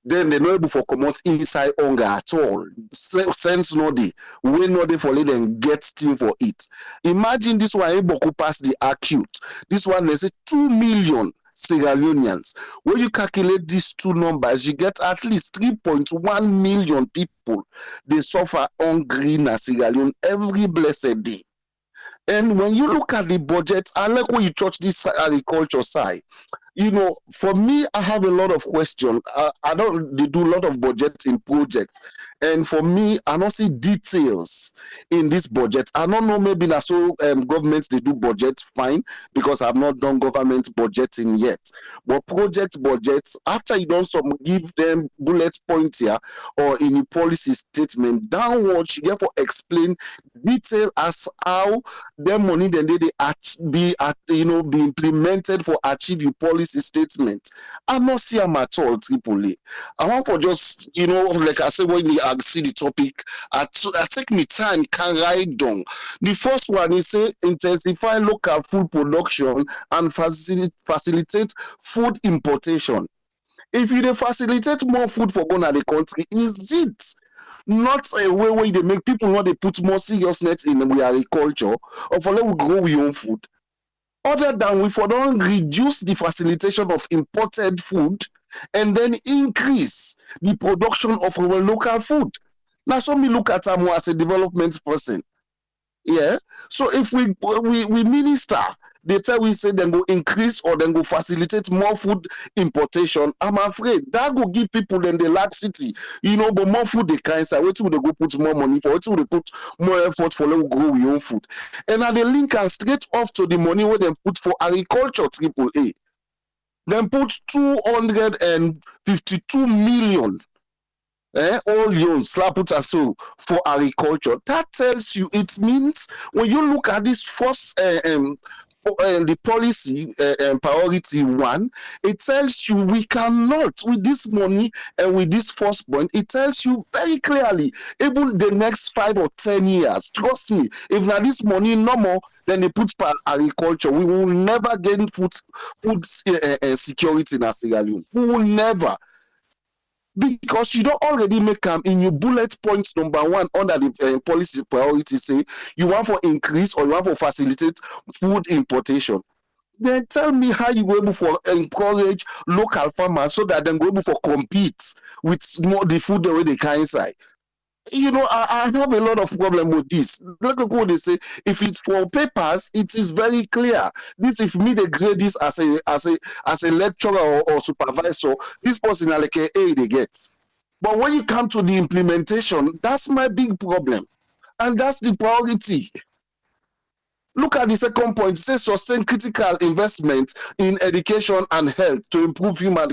then they're not able to come out inside hunger at all. Sense no day. We know they for let them get thing for it. Imagine this one able to pass the acute. This one they say 2 million Sierra Leoneans. When you calculate these two numbers, you get at least 3.1 million people. They suffer hungry in Sierra Leone every blessed day. And when you look at the budget, I like when you touch this agriculture side. For me, I have a lot of questions. I don't do a lot of budgeting projects. And for me, I don't see details in this budget. I don't know, maybe that's so governments, they do budget fine because I've not done government budgeting yet. But project budgets, after you don't give them bullet points here or in your policy statement, downwards, you get to explain detail as how their money then they be implemented for achieve your policy statement. I not see them at all, Tripoli. I want for just, like I said, when you see the topic, I take me time, can write down. The first one is say intensify local food production and facilitate food importation. If you facilitate more food for going to the country, is it not a way where they make people want to put more seriousness in the agriculture or for let we grow our own food? other than we for don't reduce the facilitation of imported food and then increase the production of our local food. Now, so me look at am as a development person. Yeah. So if we minister, they tell we say then go increase or then go facilitate more food importation. I'm afraid that go give people then the laxity, but more food they can say, wait till they go put more money for, wait till they put more effort for them grow your own food. And at the link and straight off to the money where they put for agriculture triple A. Then put 252 million all loans slap it as so for agriculture. That tells you, it means when you look at this first the policy priority one, it tells you we cannot with this money and with this first point, it tells you very clearly, even the next 5 or 10 years, trust me, if now this money no more then they put for agriculture, we will never gain food security in Sierra Leone. We will never. Because you don't already make them in your bullet point number 1 under the policy priority say you want for increase or you want for facilitate food importation. Then tell me how you go able for encourage local farmers so that they go able for compete with more the food the way they can inside. I have a lot of problem with this. Like what they say, if it's for papers, it is very clear. This if me they grade this as a lecturer or supervisor, this person are like a A they get. But when you come to the implementation, that's my big problem. And that's the priority. Look at the second point. It says sustain critical investment in education and health to improve human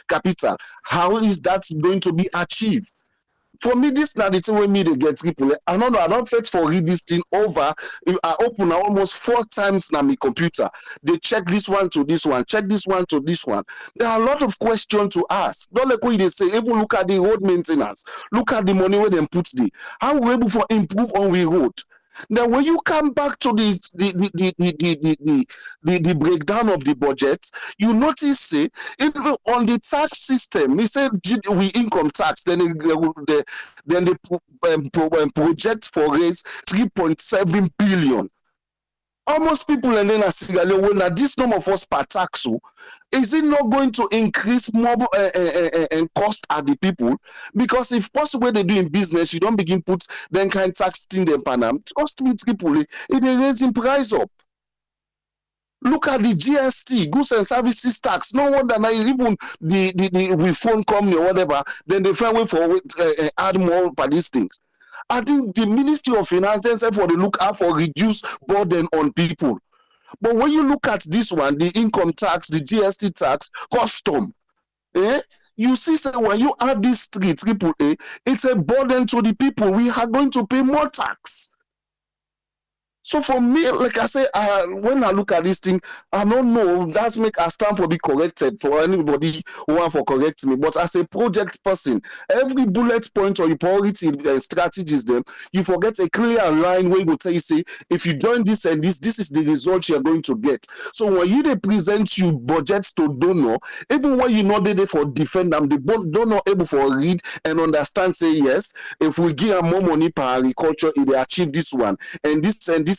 capital. How is that going to be achieved? For me, this now the thing when me they get people. I don't know. I don't fit for read this thing over. I open almost 4 times now my computer. They check this one to this one, check this one to this one. There are a lot of questions to ask. Don't like what they say. Even look at the road maintenance. Look at the money where they put the. How we able for improve on the road? Then when you come back to the breakdown of the budget, you notice say even on the tax system, we say we income tax, then they project for raise 3.7 billion. Almost people and then when this number of us per tax, is it not going to increase more and cost at the people? Because if possible they do in business, you don't begin put then kind tax in them panam. Trust me, Tripoli, it is raising price up. Look at the GST, goods and services tax. No wonder now even the phone company or whatever, then they find way for add more for these things. I think the Ministry of Finance for the look out for reduce burden on people. But when you look at this one, the income tax, the GST tax, custom, you see say when you add this triple A, it's a burden to the people. We are going to pay more tax. So for me, like I say, when I look at this thing, I don't know. That's make I stand for be corrected for anybody who want for correct me. But as a project person, every bullet point or your priority strategies, them you forget a clear line where you go tell you say if you join this and this is the result you are going to get. So when you they present you budgets to donor, even when you not there for defend them, the donor able for read and understand. Say yes, if we give them more money per agriculture, if they achieve this one and this and this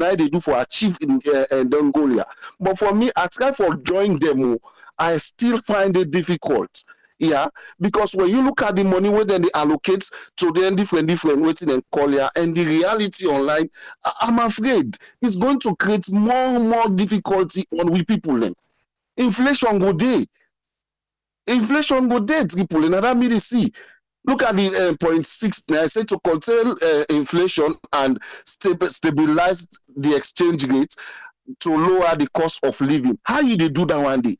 now they do for achieve in Dongolia. But for me, I try for join them, I still find it difficult. Yeah, because when you look at the money where then they allocate to them different waiting and collier and the reality online, I'm afraid it's going to create more and more difficulty on we people then. Inflation go day. Triple, and that means see. Look at the 0.6. I say to contain inflation and stabilize the exchange rate to lower the cost of living. How you they do that one day?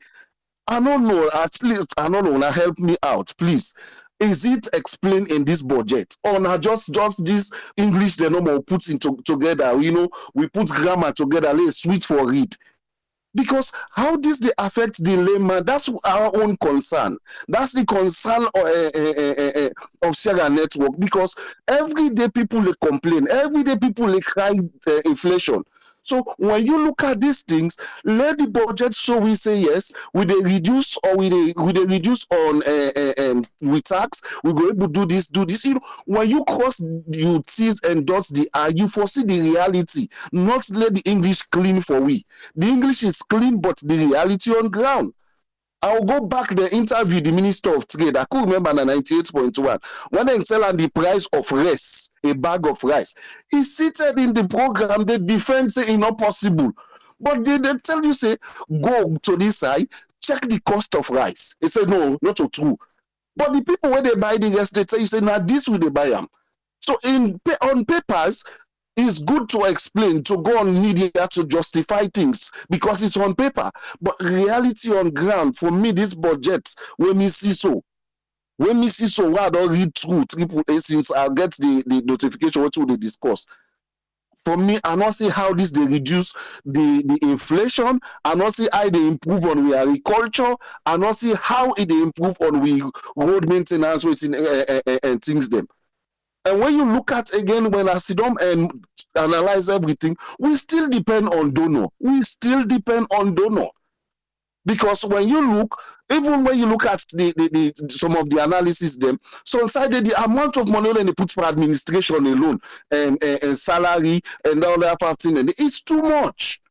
I don't know. At least I don't know. Now help me out, please. Is it explained in this budget, or not just this English the normal puts into together? We put grammar together. Let's switch for it. Because how this they affect the layman, that's our own concern. That's the concern of Sierra Network. Because every day people they complain, every day people they cry inflation. So when you look at these things, let the budget show we say yes, we they reduce or we they reduce on with tax, we go able to do this. You know, when you cross you T's and dots the I, you foresee the reality, not let the English clean for we. The English is clean, but the reality on ground. I'll go back the interview the Minister of Trade. I could remember na 98.1 when they tell her the price of rice, a bag of rice. He seated in the program, they defend say it's not possible. But they tell you, say, go to this side, check the cost of rice. He said, no, not so true. But the people where they buy the rice, they tell you, say, now this will they buy them. So on papers, it's good to explain, to go on media to justify things because it's on paper. But reality on ground, for me, this budget, when me see so, why I don't read through triple A since I get the notification what they discuss. For me, I not see how this they reduce the inflation. I not see how they improve on we agriculture. I not see how it they improve on we road maintenance and things them. And when you look at again, when I sit down and analyze everything, we still depend on donor. We still depend on donor. Because when you look, even when you look at the some of the analysis them, so inside the amount of money they put for administration alone and salary and all that thing, and it's too much.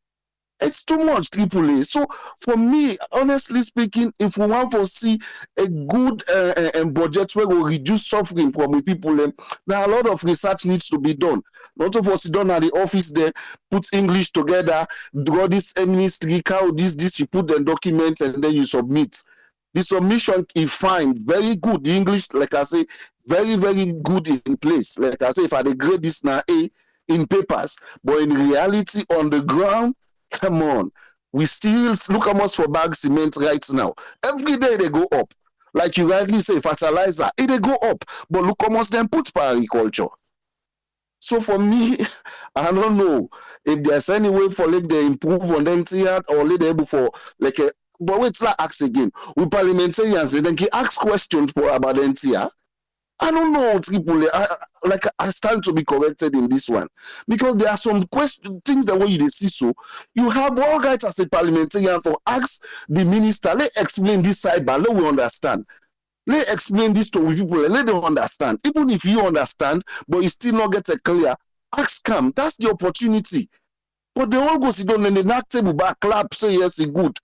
It's too much, AAA. So for me, honestly speaking, if we want to see a good budget where we reduce suffering from the people, there are a lot of research needs to be done. A lot of us done at the office there, put English together, draw this ministry, how this, you put the documents and then you submit. The submission is fine, very good. The English, like I say, very, very good in place. Like I say, if I grade this now A in papers, but in reality on the ground, come on, we still look how much for bag cement right now. Every day they go up. Like you rightly say, fertilizer, it they go up. But look how much them put for agriculture. So for me, I don't know if there's any way for like they improve on them here or let they able for like a but wait, let's ask again. We parliamentarians then can ask questions for about them here. I don't know, Triple. I stand to be corrected in this one because there are some things that when you see so you have all rights as a parliamentarian to ask the minister. Let explain this side, but let we understand. Let explain this to people. Let them understand. Even if you understand, but you still not get a clear, ask them. That's the opportunity. But they all go sit down and they knock table back, clap, say yes, it's good.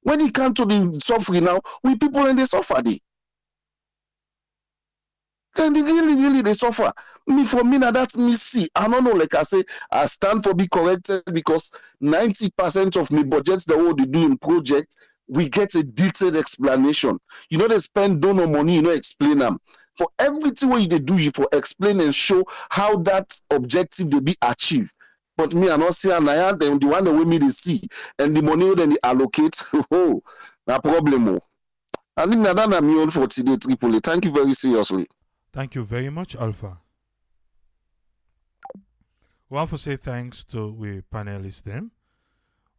When it comes to the suffering now, we people and they suffer. And they really they suffer. For me now that's me see. I don't know, like I say, I stand for be corrected because 90% of me budgets that what they do in project, we get a detailed explanation. You know they spend donor money, you know explain them. For everything what they do, you for explain and show how that objective they be achieved. But me I not see and I am the one that we me they see and the money then they allocate. Oh, no problem. Oh. I think that I'm me on for today, Triple. Thank you very seriously. Thank you very much, Alpha. We want to say thanks to we panelists them,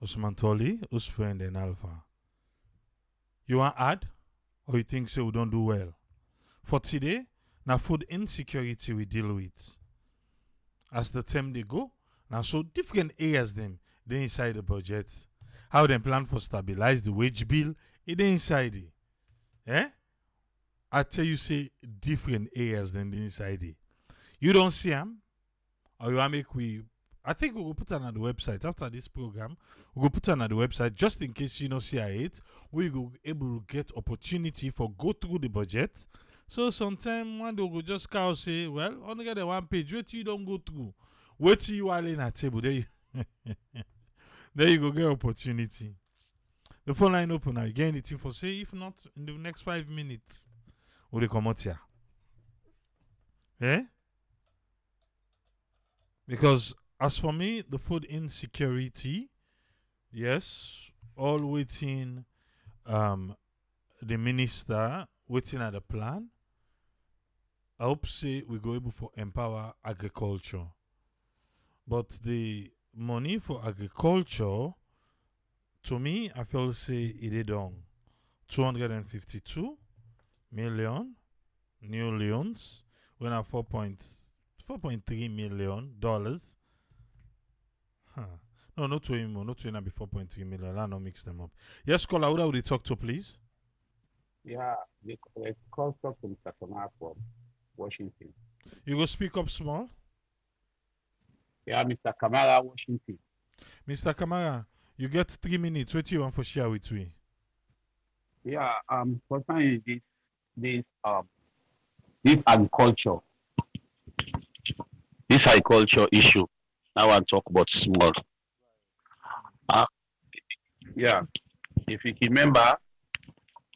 Usman Toli, Usfriend, and Alpha. You want to add? Or you think so we don't do well? For today, now food insecurity we deal with. As the term they go, now so different areas them, they inside the budget. How they plan for stabilize the wage bill, it inside it. Eh? I tell you, say different areas than the inside it. You don't see them, or you want make we. I think we will put on the website after this program. We will put on the website just in case you know see it. We will able to get opportunity for go through the budget. So sometimes one day we will just call say, well, only get the one page. Wait till you don't go through. Wait till you are in a table. There you, there you go get opportunity. The phone line open now. You get anything for say? If not, in the next 5 minutes. Ou they come out here. Eh? Because as for me, the food insecurity, yes, all waiting the minister waiting at the plan. I hope say we go able to empower agriculture. But the money for agriculture, to me, I feel say it is done. 252 million new loans when are $4.3 million. Huh. No, not to him. Not to him. Be 4.3 million. I'll not mix them up. Yes, caller. Who would they talk to, please? Yeah, the call talk to Mr. Kamara from Washington. You go speak up small. Yeah, Mr. Kamara, Washington. Mr. Kamara, you get 3 minutes. What you want for share with me? Yeah, concerning this this agriculture, this agriculture issue. I want to talk about small. Uh, yeah, if you remember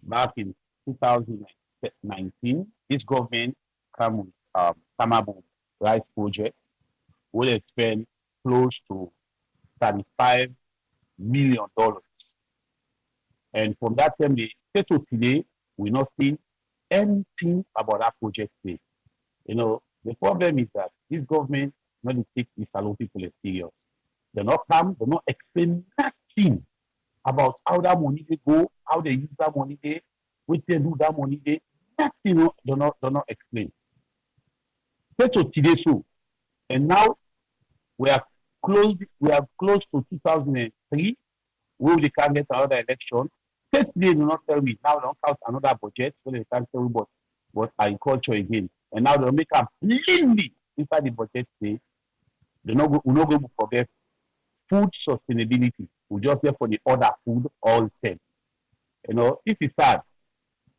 back in 2019, this government came with Samabu rice project, where they spend close to $35 million. And from that time, they say to today, we not seen anything about that project today. The problem is that this government not take these Salon people as serious. They not come, they not explain nothing about how that money they go, how they use that money they, what they do that money they, nothing they not explain. Say to today so, and now we are close to 2003, where they can get another election. State today do not tell me now they don't count another budget, so they can't tell me but agriculture again. And now they'll make up cleanly inside the budget say we're not going to forget food sustainability. We just there for the other food all ten. This is sad.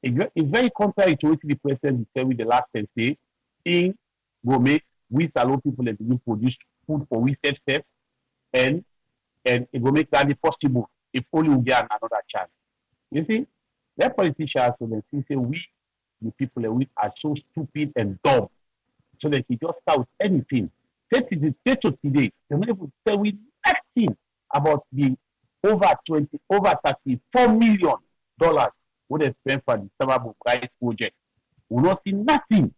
It's very contrary to what the president said with the last time say, in will make we allow people that will produce food for we self and it will make that possible if only we get another chance. You see, that politicians so they say we the people that we are so stupid and dumb so that he just start anything. That is the state of today. They're not able to tell we nothing about the over $34 million what they spent for the Samabu Rice project. We not see nothing.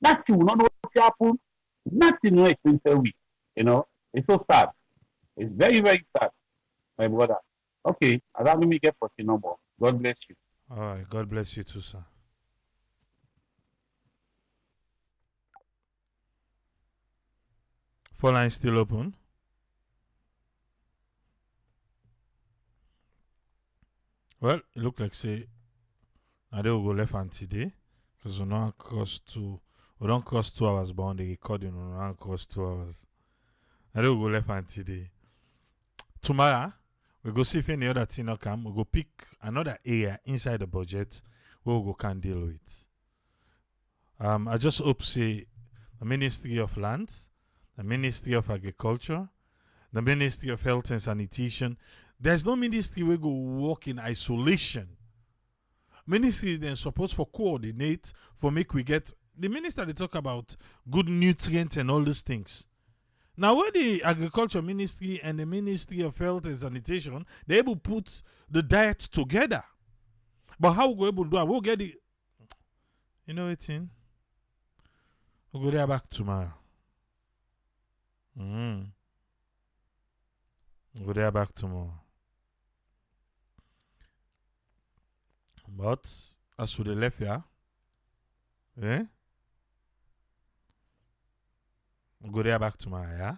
Nothing. We not know what happened. Nothing no explain tell we. It's so sad. It's very, very sad, my brother. Okay, allow me get 40 number. God bless you. All right. God bless you too, sir. Phone line still open. Well, it look like say now they will go left and today because we don't cross 2 hours, but on the recording we don't cross 2 hours. Now they will go left and today. Tomorrow we go see if any other thing will come. We go pick another area inside the budget where we go can deal with. I just hope say the Ministry of Lands, the Ministry of Agriculture, the Ministry of Health and Sanitation. There's no ministry we go work in isolation. Ministry then supposed for coordinate for make we get the minister they talk about good nutrients and all these things. Now where the agriculture ministry and the Ministry of Health and Sanitation they able put the diet together. But how we go able to do it? We'll get the it's in. We'll go there back tomorrow. We'll go there back tomorrow. But as for the left here, we'll go there back tomorrow, yeah?